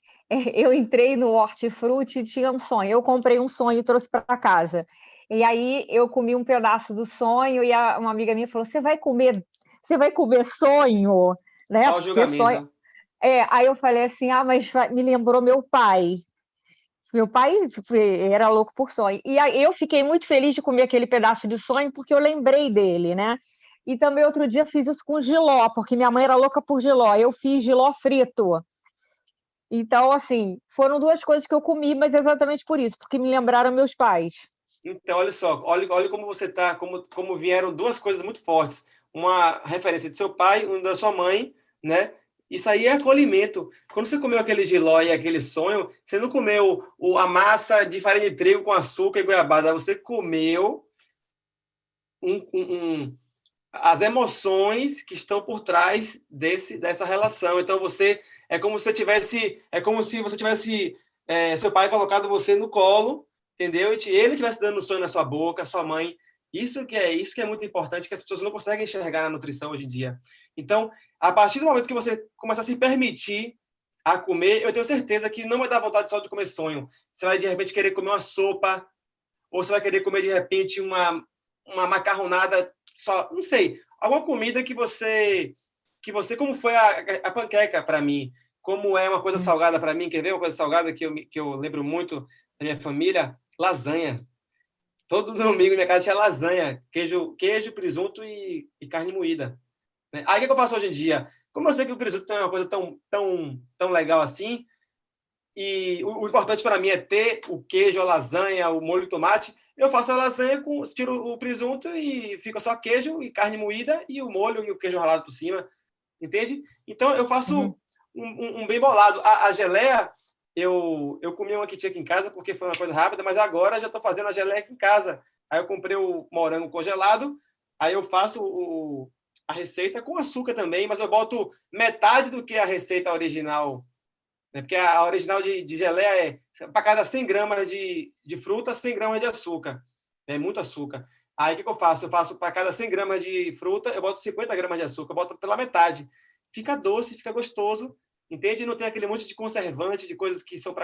Eu entrei no Hortifruti e tinha um sonho. Eu comprei um sonho e trouxe para casa. E aí eu comi um pedaço do sonho e uma amiga minha falou: Você vai comer sonho, né? Olha o julgamento. Aí eu falei assim: mas me lembrou meu pai. Meu pai era louco por sonho. E aí eu fiquei muito feliz de comer aquele pedaço de sonho porque eu lembrei dele, né? E também outro dia fiz isso com jiló, porque minha mãe era louca por jiló. Eu fiz jiló frito. Então, assim, foram duas coisas que eu comi, mas exatamente por isso, porque me lembraram meus pais. Então, olha só, olha como você está, como vieram duas coisas muito fortes. Uma referência de seu pai, uma da sua mãe, né? Isso aí é acolhimento. Quando você comeu aquele jiló e aquele sonho, você não comeu a massa de farinha de trigo com açúcar e goiabada, você comeu as emoções que estão por trás dessa relação. Então, é como se você tivesse seu pai colocado você no colo, entendeu? E ele estivesse dando sonho na sua boca, sua mãe. Isso que é muito importante, que as pessoas não conseguem enxergar na nutrição hoje em dia. Então, a partir do momento que você começar a se permitir a comer, eu tenho certeza que não vai dar vontade só de comer sonho. Você vai, de repente, querer comer uma sopa, ou você vai querer comer, de repente, uma macarronada só, não sei, alguma comida que você como foi a panqueca para mim, como é uma coisa salgada para mim, quer ver uma coisa salgada que eu lembro muito da minha família? Lasanha. Todo domingo minha casa tinha lasanha, queijo, presunto e carne moída. Né? Aí o que eu faço hoje em dia? Como eu sei que o presunto é uma coisa tão legal assim, e o importante para mim é ter o queijo, a lasanha, o molho de tomate, eu faço a lasanha, tiro o presunto e fica só queijo e carne moída e o molho e o queijo ralado por cima, entende? Então, eu faço um bem bolado. A geleia, eu comi uma que tinha aqui em casa porque foi uma coisa rápida, mas agora já estou fazendo a geleia aqui em casa. Aí eu comprei o morango congelado, aí eu faço a receita com açúcar também, mas eu boto metade do que a receita original, né? Porque a original de geleia para cada 100 gramas de fruta, 100 gramas de açúcar. É muito açúcar. Aí o que eu faço? Eu faço para cada 100 gramas de fruta, eu boto 50 gramas de açúcar, eu boto pela metade. Fica doce, fica gostoso, entende? Não tem aquele monte de conservante, de coisas que são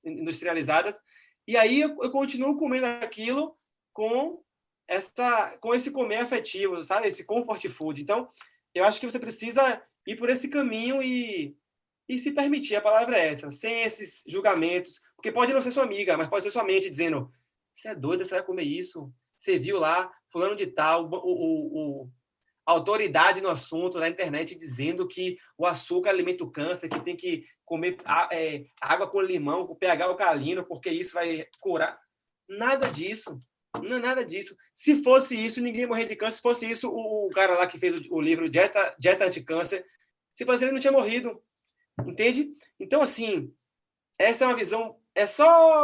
industrializadas. E aí eu continuo comendo aquilo com esse comer afetivo, sabe? Esse comfort food. Então, eu acho que você precisa ir por esse caminho e se permitir, a palavra é essa, sem esses julgamentos, porque pode não ser sua amiga, mas pode ser sua mente dizendo, você é doida, você vai comer isso? Você viu lá, fulano de tal, a autoridade no assunto na internet dizendo que o açúcar alimenta o câncer, que tem que comer água com limão, com pH alcalino, porque isso vai curar. Nada disso. Não é nada disso. Se fosse isso, ninguém morrer de câncer. Se fosse isso, o cara lá que fez o livro Dieta Anticâncer, se fosse ele, não tinha morrido. Entende? Então, assim, essa é uma visão,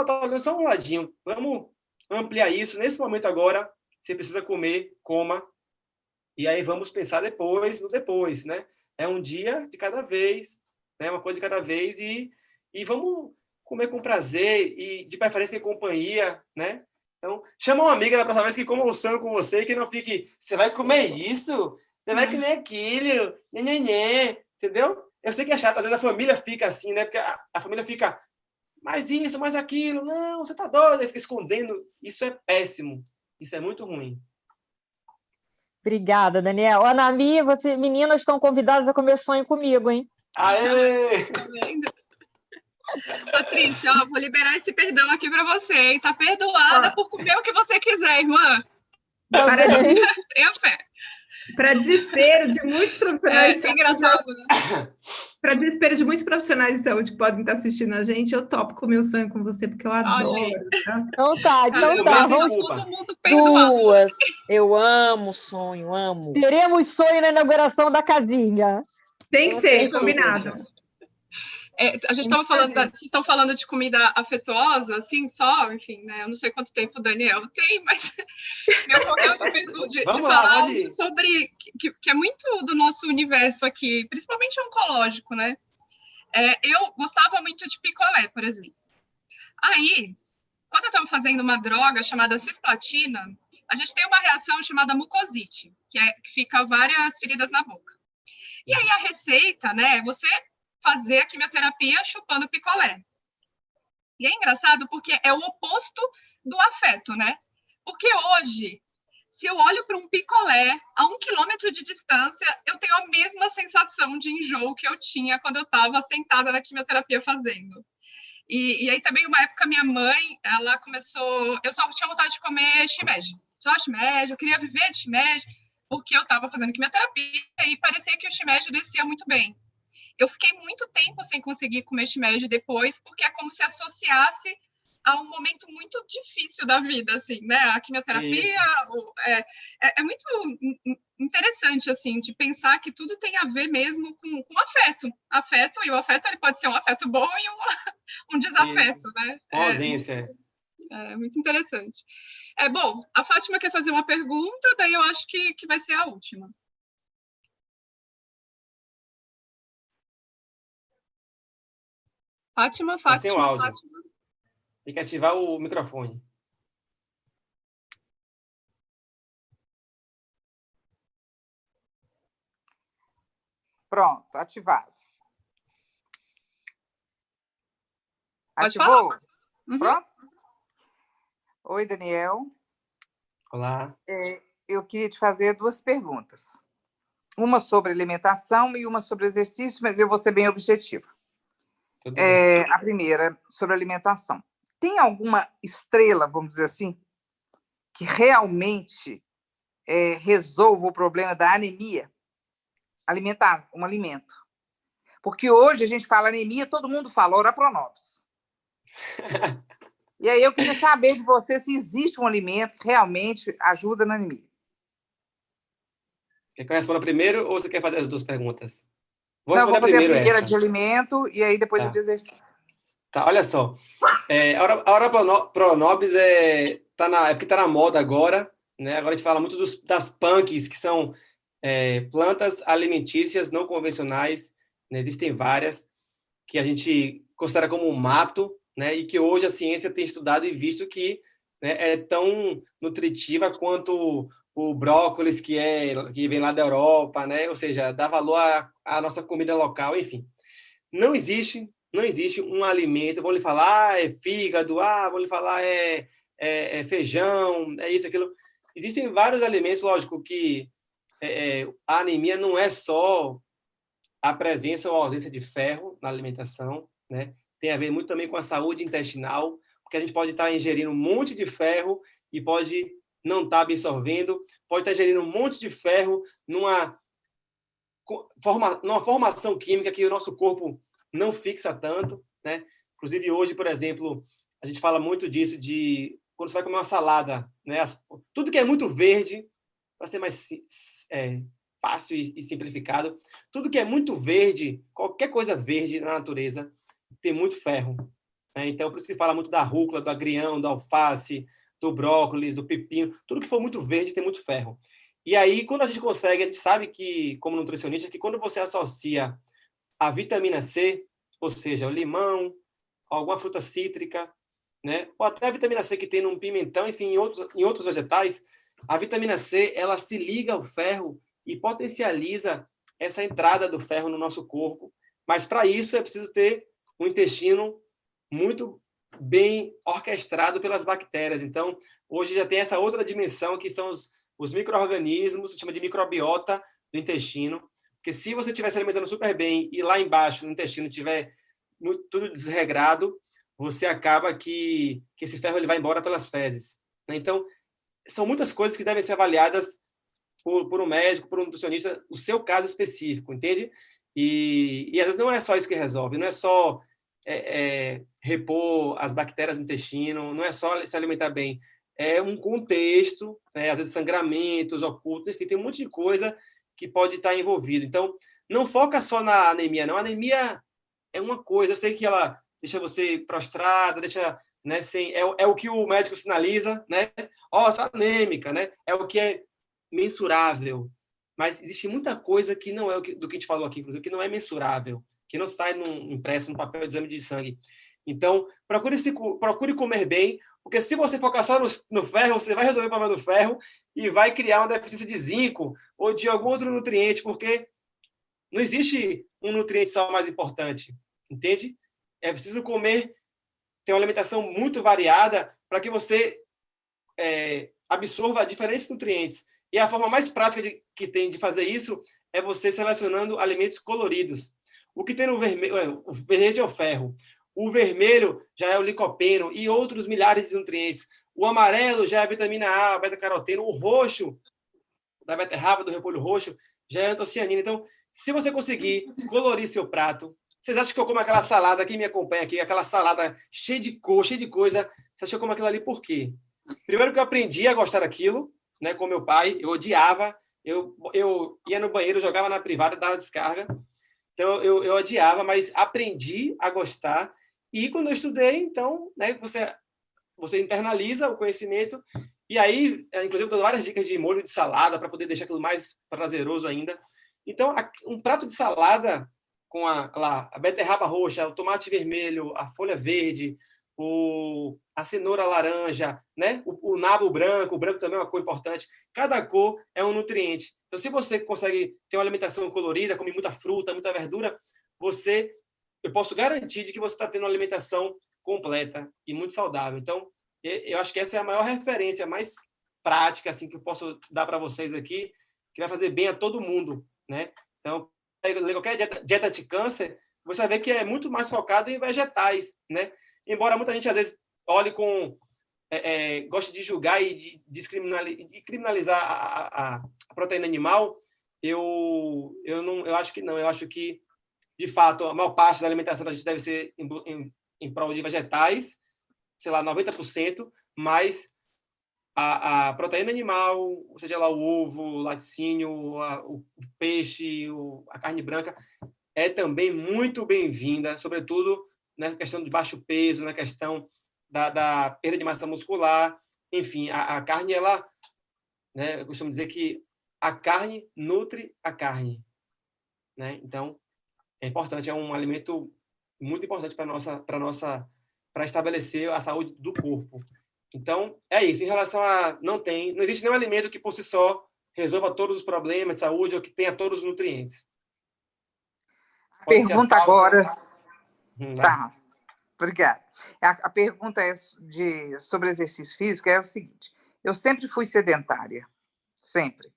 tá olhando só um ladinho. Vamos ampliar isso. Nesse momento agora, você precisa comer, coma. E aí vamos pensar no depois, né? É um dia de cada vez, né? Uma coisa de cada vez e vamos comer com prazer e, de preferência, em companhia, né? Então, chama uma amiga da próxima vez que coma o sonho com você, que não fique, você vai comer isso? Você vai comer aquilo? Nhenhenhê, entendeu? Eu sei que é chato, às vezes a família fica assim, né? Porque a família fica, mais isso, mais aquilo, não, você tá doido, aí fica escondendo. Isso é péssimo, isso é muito ruim. Obrigada, Daniel. Ana Mi, meninas estão convidadas a comer sonho comigo, hein? Aê! Patrícia, vou liberar esse perdão aqui para você, hein? Tá perdoada por comer o que você quiser, irmã. Tenha fé. Para desespero de muitos profissionais de saúde, engraçado, né? Para desespero de muitos profissionais de saúde que podem estar assistindo a gente, eu topo comer o sonho com você, porque eu adoro. Tá? Então tá. Vamos todo mundo perdoado. Duas. Eu amo sonho, amo. Teremos sonho na inauguração da casinha. Tem que ter, combinado. A gente estava falando, vocês estão falando de comida afetuosa, assim, só, enfim, né? Eu não sei quanto tempo o Daniel tem, mas me ocorreu de falar algo sobre que é muito do nosso universo aqui, principalmente oncológico, né? Eu gostava muito de picolé, por exemplo. Aí, quando eu estava fazendo uma droga chamada cisplatina, a gente tem uma reação chamada mucosite, que fica várias feridas na boca. E aí a receita, né, é você fazer a quimioterapia chupando picolé. E é engraçado porque é o oposto do afeto, né? Porque hoje, se eu olho para um picolé a 1 quilômetro de distância, eu tenho a mesma sensação de enjoo que eu tinha quando eu estava sentada na quimioterapia fazendo. E aí também, uma época, minha mãe, ela começou... Eu só tinha vontade de comer shimeji. Só shimeji, eu queria viver de shimeji, porque eu estava fazendo quimioterapia e parecia que o shimeji descia muito bem. Eu fiquei muito tempo sem conseguir comer shimeji depois, porque é como se associasse a um momento muito difícil da vida, assim, né? A quimioterapia é muito interessante, assim, de pensar que tudo tem a ver mesmo com afeto. Afeto, e o afeto ele pode ser um afeto bom e um desafeto, né? Ausência. É muito interessante. Bom, a Fátima quer fazer uma pergunta, daí eu acho que vai ser a última. Fátima. Tá sem o áudio. Tem que ativar o microfone. Pronto, ativado. Pode Ativou? falar. Uhum. Pronto? Oi, Daniel. Olá. Eu queria te fazer 2 perguntas. Uma sobre alimentação e uma sobre exercício, mas eu vou ser bem objetiva. A primeira, sobre alimentação. Tem alguma estrela, vamos dizer assim, que realmente resolva o problema da anemia alimentar, um alimento? Porque hoje a gente fala anemia, todo mundo fala ora pro nobis. E aí eu queria saber de você se existe um alimento que realmente ajuda na anemia. Quer que eu responda primeiro ou você quer fazer as 2 perguntas? Vou fazer a primeira essa. de alimento e aí depois a de exercício. Tá, olha só. A ora pro nobis porque tá na moda agora, né? Agora a gente fala muito das punks, que são plantas alimentícias não convencionais, né? Existem várias que a gente considera como um mato, né? E que hoje a ciência tem estudado e visto que, né, é tão nutritiva quanto o brócolis que vem lá da Europa, né? Ou seja, dá valor à nossa comida local, enfim. Não existe um alimento, vou lhe falar, é fígado, vou lhe falar, é feijão, é isso, aquilo. Existem vários alimentos, lógico que a anemia não é só a presença ou a ausência de ferro na alimentação, né? Tem a ver muito também com a saúde intestinal, porque a gente pode estar ingerindo um monte de ferro e pode não estar absorvendo, pode estar ingerindo um monte de ferro numa formação química que o nosso corpo não fixa tanto, né? Inclusive hoje, por exemplo, a gente fala muito disso de quando você vai comer uma salada, né? Tudo que é muito verde, para ser mais fácil e simplificado, tudo que é muito verde, qualquer coisa verde na natureza, tem muito ferro, né? Então, por isso que fala muito da rúcula, do agrião, do alface, do brócolis, do pepino, tudo que for muito verde tem muito ferro. E aí, quando a gente sabe que, como nutricionista, que quando você associa a vitamina C, ou seja, o limão, alguma fruta cítrica, né? Ou até a vitamina C que tem num pimentão, enfim, em outros vegetais, a vitamina C, ela se liga ao ferro e potencializa essa entrada do ferro no nosso corpo. Mas, para isso, é preciso ter um intestino muito bem orquestrado pelas bactérias. Então, hoje já tem essa outra dimensão, que são os micro-organismos, se chama de microbiota do intestino, porque se você estiver se alimentando super bem e lá embaixo no intestino tiver tudo desregrado, você acaba que esse ferro ele vai embora pelas fezes, né? Então, são muitas coisas que devem ser avaliadas por um médico, por um nutricionista, o seu caso específico, entende? E às vezes não é só isso que resolve, não é só repor as bactérias no intestino, não é só se alimentar bem, é um contexto, né? Às vezes sangramentos ocultos, enfim, tem um monte de coisa que pode estar envolvido. Então, não foca só na anemia, não. A anemia é uma coisa, eu sei que ela deixa você prostrada, deixa, né, sem, é o que o médico sinaliza, né? Só anêmica, né? É o que é mensurável. Mas existe muita coisa que não é do que a gente falou aqui, inclusive, que não é mensurável, que não sai impresso no papel de exame de sangue. Então, procure comer bem, porque se você focar só no ferro, você vai resolver o problema do ferro e vai criar uma deficiência de zinco ou de algum outro nutriente, porque não existe um nutriente só mais importante, entende? É preciso ter uma alimentação muito variada para que você absorva diferentes nutrientes. E a forma mais prática que tem de fazer isso é você selecionando alimentos coloridos. O que tem no vermelho, o verde é o ferro. O vermelho já é o licopeno e outros milhares de nutrientes. O amarelo já é a vitamina A, a beta-caroteno. O roxo, da beterraba, do repolho roxo, já é a antocianina. Então, se você conseguir colorir seu prato, vocês acham que eu como aquela salada, quem me acompanha aqui, aquela salada cheia de cor, cheia de coisa, você acha que eu como aquilo ali por quê? Primeiro que eu aprendi a gostar daquilo, né, com meu pai, eu odiava, eu ia no banheiro, jogava na privada, dava descarga, então eu odiava, mas aprendi a gostar, e quando eu estudei, então, né, você internaliza o conhecimento, e aí, inclusive, eu dou várias dicas de molho de salada para poder deixar aquilo mais prazeroso ainda. Então, um prato de salada com a beterraba roxa, o tomate vermelho, a folha verde, a cenoura laranja, né? O nabo branco, o branco também é uma cor importante. Cada cor é um nutriente. Então, se você consegue ter uma alimentação colorida, come muita fruta, muita verdura, eu posso garantir de que você está tendo uma alimentação completa e muito saudável. Então, eu acho que essa é a maior referência, mais prática assim, que eu posso dar para vocês aqui, que vai fazer bem a todo mundo, né? Então, qualquer dieta anti-câncer, você vai ver que é muito mais focado em vegetais, né? Embora muita gente, às vezes, olhe goste de julgar e de criminalizar a proteína animal, eu acho que não. Eu acho que, de fato, a maior parte da alimentação da gente deve ser em prol de vegetais, sei lá, 90%, mas a proteína animal, ou seja lá o ovo, o laticínio, o peixe, a carne branca, é também muito bem-vinda, sobretudo na questão de baixo peso, na questão da perda de massa muscular. Enfim, a carne, ela, né, eu costumo dizer que a carne nutre a carne, né? Então, é importante, é um alimento muito importante para estabelecer a saúde do corpo. Então, é isso. Em relação não existe nenhum alimento que por si só resolva todos os problemas de saúde ou que tenha todos os nutrientes. Pergunta agora. Tá. Obrigada. A pergunta sobre exercício físico é o seguinte: eu sempre fui sedentária, sempre.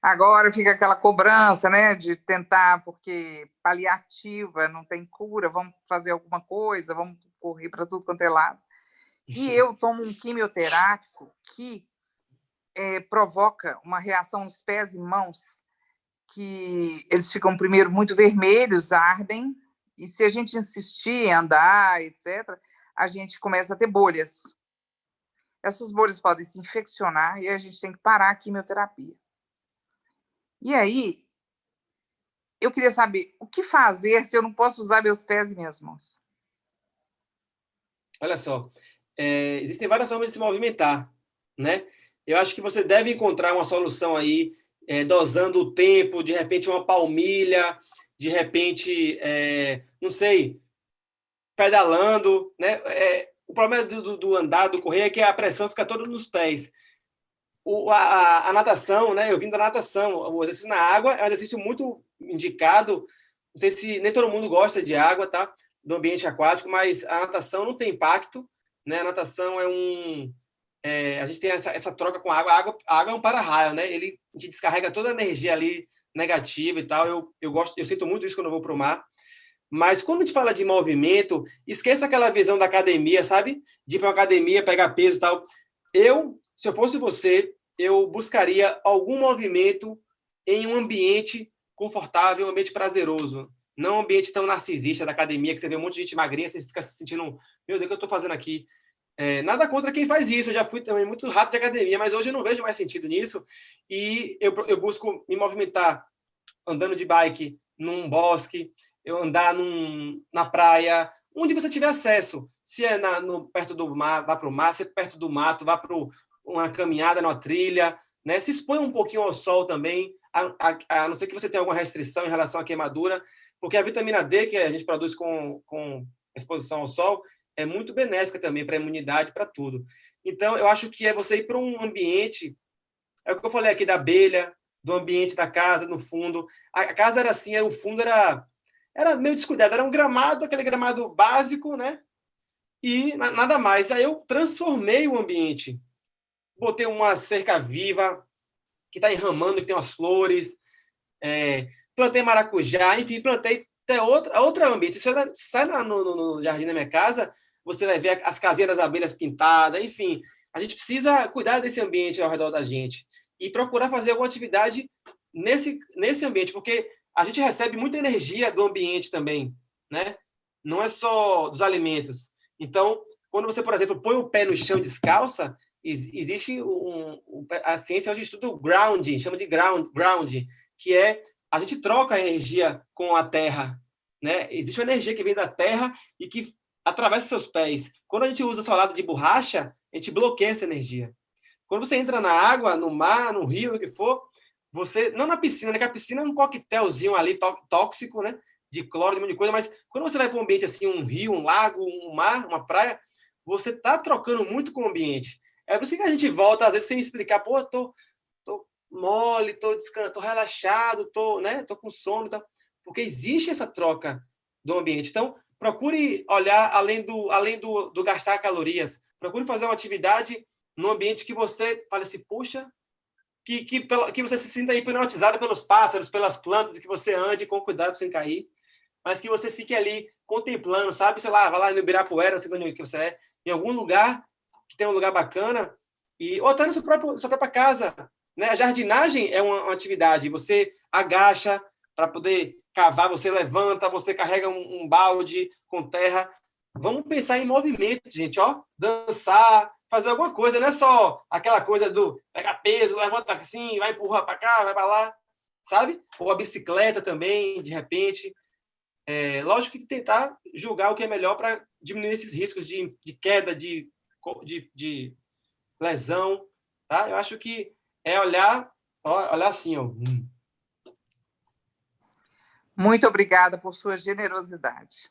Agora fica aquela cobrança, né, de tentar, porque paliativa, não tem cura, vamos fazer alguma coisa, vamos correr para tudo quanto é lado. E eu tomo um quimioterápico que provoca uma reação nos pés e mãos, que eles ficam primeiro muito vermelhos, ardem, e se a gente insistir em andar, etc., a gente começa a ter bolhas. Essas bolhas podem se infeccionar e a gente tem que parar a quimioterapia. E aí, eu queria saber o que fazer se eu não posso usar meus pés e minhas mãos. Olha só, existem várias formas de se movimentar, né? Eu acho que você deve encontrar uma solução aí, dosando o tempo, de repente uma palmilha, de repente, não sei, pedalando, né? O problema do andar, do correr, é que a pressão fica toda nos pés. A natação, né? Eu vim da natação. O exercício na água é um exercício muito indicado. Não sei se nem todo mundo gosta de água, tá? Do ambiente aquático, mas a natação não tem impacto, né? A natação a gente tem essa troca com a água. A água é um para-raio, né? A gente descarrega toda a energia ali negativa e tal. Eu sinto muito isso quando eu vou para o mar. Mas quando a gente fala de movimento, esqueça aquela visão da academia, sabe? De ir para uma academia, pegar peso e tal. Se eu fosse você, eu buscaria algum movimento em um ambiente confortável, um ambiente prazeroso. Não um ambiente tão narcisista da academia, que você vê um monte de gente magrinha, você fica se sentindo, meu Deus, o que eu estou fazendo aqui? Nada contra quem faz isso, eu já fui também muito rato de academia, mas hoje eu não vejo mais sentido nisso. E eu busco me movimentar andando de bike num bosque, eu andar na praia, onde você tiver acesso. Se é perto do mar, vá para o mar. Se é perto do mato, vá para uma caminhada numa trilha, né? Se expõe um pouquinho ao sol também, a não ser que você tenha alguma restrição em relação à queimadura, porque a vitamina D que a gente produz com exposição ao sol é muito benéfica também para a imunidade, para tudo. Então, eu acho que é você ir para um ambiente, é o que eu falei aqui da abelha, do ambiente da casa, no fundo. A casa era assim, o fundo era meio descuidado, era um gramado, aquele gramado básico, né? E nada mais. Aí eu transformei o ambiente. Botei uma cerca viva, que está enramando, que tem umas flores, plantei maracujá, enfim, plantei até outro ambiente. Você sai no jardim da minha casa, você vai ver as casinhas das abelhas pintadas, enfim. A gente precisa cuidar desse ambiente ao redor da gente e procurar fazer alguma atividade nesse ambiente, porque a gente recebe muita energia do ambiente também, né? Não é só dos alimentos. Então, quando você, por exemplo, põe o pé no chão descalça, existe a ciência hoje estuda o grounding, chama de grounding, que é a gente troca a energia com a terra, né? Existe uma energia que vem da terra e que atravessa seus pés. Quando a gente usa solado de borracha, a gente bloqueia essa energia. Quando você entra na água, no mar, no rio, no que for, você, não na piscina, né? Que a piscina é um coquetelzinho ali tóxico, né? De cloro, de um monte de coisa, mas quando você vai para um ambiente assim, um rio, um lago, um mar, uma praia, você está trocando muito com o ambiente. É por isso que a gente volta, às vezes, sem explicar, pô, tô mole, tô relaxado, né? Tô com sono, tá? Porque existe essa troca do ambiente. Então, procure olhar além do gastar calorias. Procure fazer uma atividade num ambiente que você fale assim, puxa, que você se sinta hipnotizado pelos pássaros, pelas plantas, e que você ande com cuidado sem cair, mas que você fique ali contemplando, sabe? Sei lá, vai lá no Ibirapuera, não sei onde que você é, em algum lugar que tem um lugar bacana, ou até na sua própria casa, né? A jardinagem é uma atividade, você agacha para poder cavar, você levanta, você carrega um balde com terra. Vamos pensar em movimento, gente, ó, dançar, fazer alguma coisa, não é só aquela coisa do pegar peso, levanta assim, vai empurrar para cá, vai para lá, sabe? Ou a bicicleta também, de repente. Lógico que tentar julgar o que é melhor para diminuir esses riscos de queda, de lesão, tá? Eu acho que é olhar assim, ó. Muito obrigada por sua generosidade.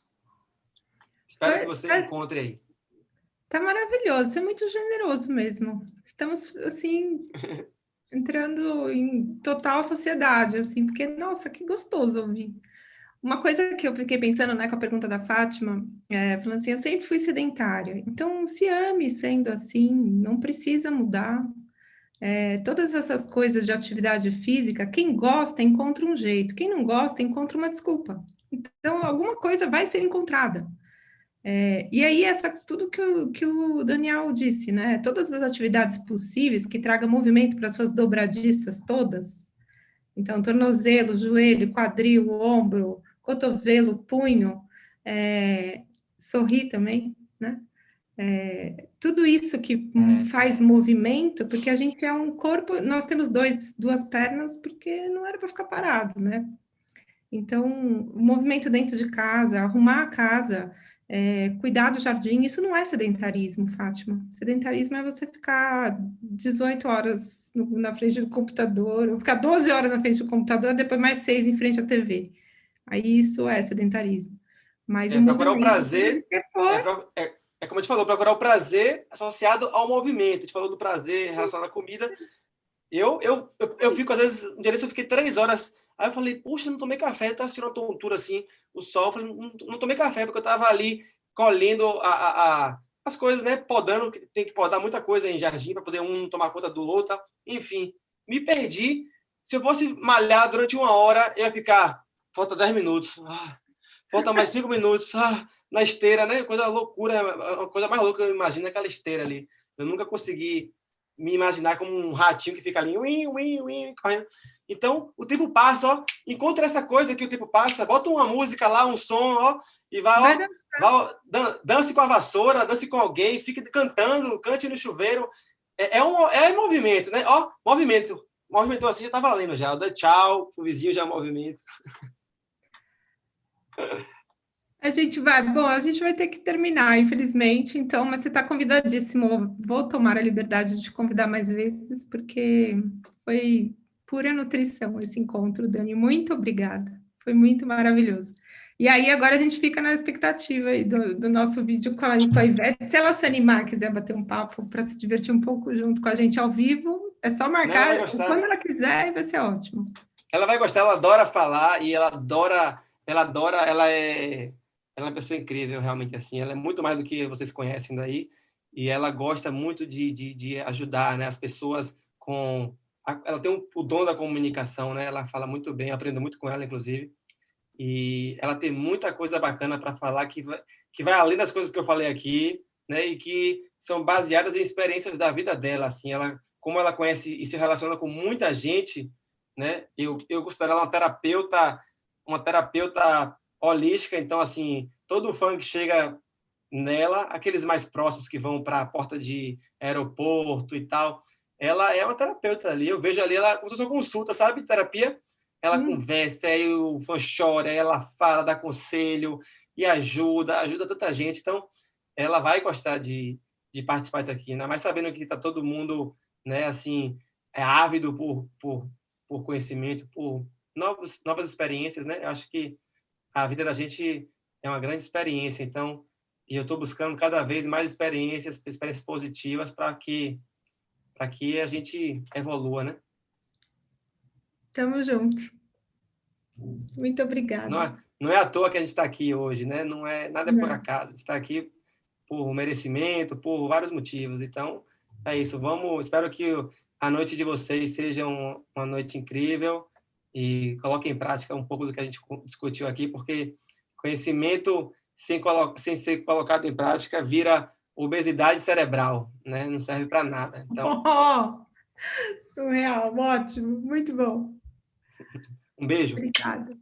Espero que você encontre aí. Tá maravilhoso, você é muito generoso mesmo. Estamos, assim, entrando em total sociedade, assim, porque, nossa, que gostoso ouvir. Uma coisa que eu fiquei pensando, né, com a pergunta da Fátima, falando assim, eu sempre fui sedentária, então se ame sendo assim, não precisa mudar. Todas essas coisas de atividade física, quem gosta encontra um jeito, quem não gosta encontra uma desculpa. Então, alguma coisa vai ser encontrada. E aí, tudo que o Daniel disse, né? Todas as atividades possíveis que tragam movimento para suas dobradiças todas. Então, tornozelo, joelho, quadril, ombro, cotovelo, punho, sorrir também, né? Tudo isso que faz movimento, porque a gente é um corpo, nós temos duas pernas, porque não era para ficar parado, né? Então, o movimento dentro de casa, arrumar a casa, cuidar do jardim, isso não é sedentarismo, Fátima. Sedentarismo é você ficar 18 horas na frente do computador, ou ficar 12 horas na frente do computador, depois mais 6 em frente à TV. Aí isso é sedentarismo. Mas o procurar o movimento... prazer... É como a gente falou, procurar o prazer associado ao movimento. A gente falou do prazer relacionado à comida. Eu fico, às vezes, um dia desse eu fiquei 3 horas. Aí eu falei, puxa, não tomei café, tá assistindo uma tontura assim, o sol. Eu falei, não tomei café, porque eu tava ali colhendo as coisas, né? Podando, que tem que podar muita coisa em jardim para poder um tomar conta do outro. Enfim, me perdi. Se eu fosse malhar durante 1 hora, eu ia ficar, falta 10 minutos. Falta mais 5 minutos. Na esteira, né? Coisa loucura, a coisa mais louca que eu imagino é aquela esteira ali. Eu nunca consegui me imaginar como um ratinho que fica ali, correndo. Então, o tempo passa, ó. Encontra essa coisa que o tempo passa, bota uma música lá, um som, ó, e vai dance com a vassoura, dance com alguém, fique cantando, cante no chuveiro. É movimento, né? Ó, movimento. Movimentou assim, já tá valendo já. Dá tchau, o vizinho já movimenta. A gente vai ter que terminar, infelizmente, então, mas você está convidadíssimo. Vou tomar a liberdade de te convidar mais vezes, porque foi pura nutrição esse encontro, Dani. Muito obrigada. Foi muito maravilhoso. E aí, agora a gente fica na expectativa aí do nosso vídeo com a Ivete. Se ela se animar, quiser bater um papo para se divertir um pouco junto com a gente ao vivo, é só marcar. Quando ela quiser, vai ser ótimo. Ela vai gostar, ela adora falar e ela é uma pessoa incrível, realmente, assim. Ela é muito mais do que vocês conhecem daí. E ela gosta muito de ajudar, né, as pessoas com... Ela tem o dom da comunicação, né? Ela fala muito bem, eu aprendo muito com ela, inclusive. E ela tem muita coisa bacana para falar que vai além das coisas que eu falei aqui, né? E que são baseadas em experiências da vida dela, assim. Como ela conhece e se relaciona com muita gente, né? Eu considero ela uma terapeuta holística, então, assim, todo fã que chega nela, aqueles mais próximos que vão para a porta de aeroporto e tal, ela é uma terapeuta ali, eu vejo ali ela como se fosse uma consulta, sabe, terapia, ela conversa, aí o fã chora, aí ela fala, dá conselho, e ajuda tanta gente. Então, ela vai gostar de participar disso aqui, ainda mais sabendo que está todo mundo, né, assim, ávido por conhecimento, por novas experiências, né? Eu acho que a vida da gente é uma grande experiência, então, e eu estou buscando cada vez mais experiências positivas para que a gente evolua, né? Tamo junto. Muito obrigada. Não é à toa que a gente está aqui hoje, né? Não é nada por acaso. A gente está aqui por merecimento, por vários motivos. Então, é isso. Espero que a noite de vocês seja uma noite incrível e coloquem em prática um pouco do que a gente discutiu aqui, porque conhecimento sem ser colocado em prática vira obesidade cerebral, né? Não serve para nada. Então, surreal, ótimo, muito bom. Um beijo. Obrigada.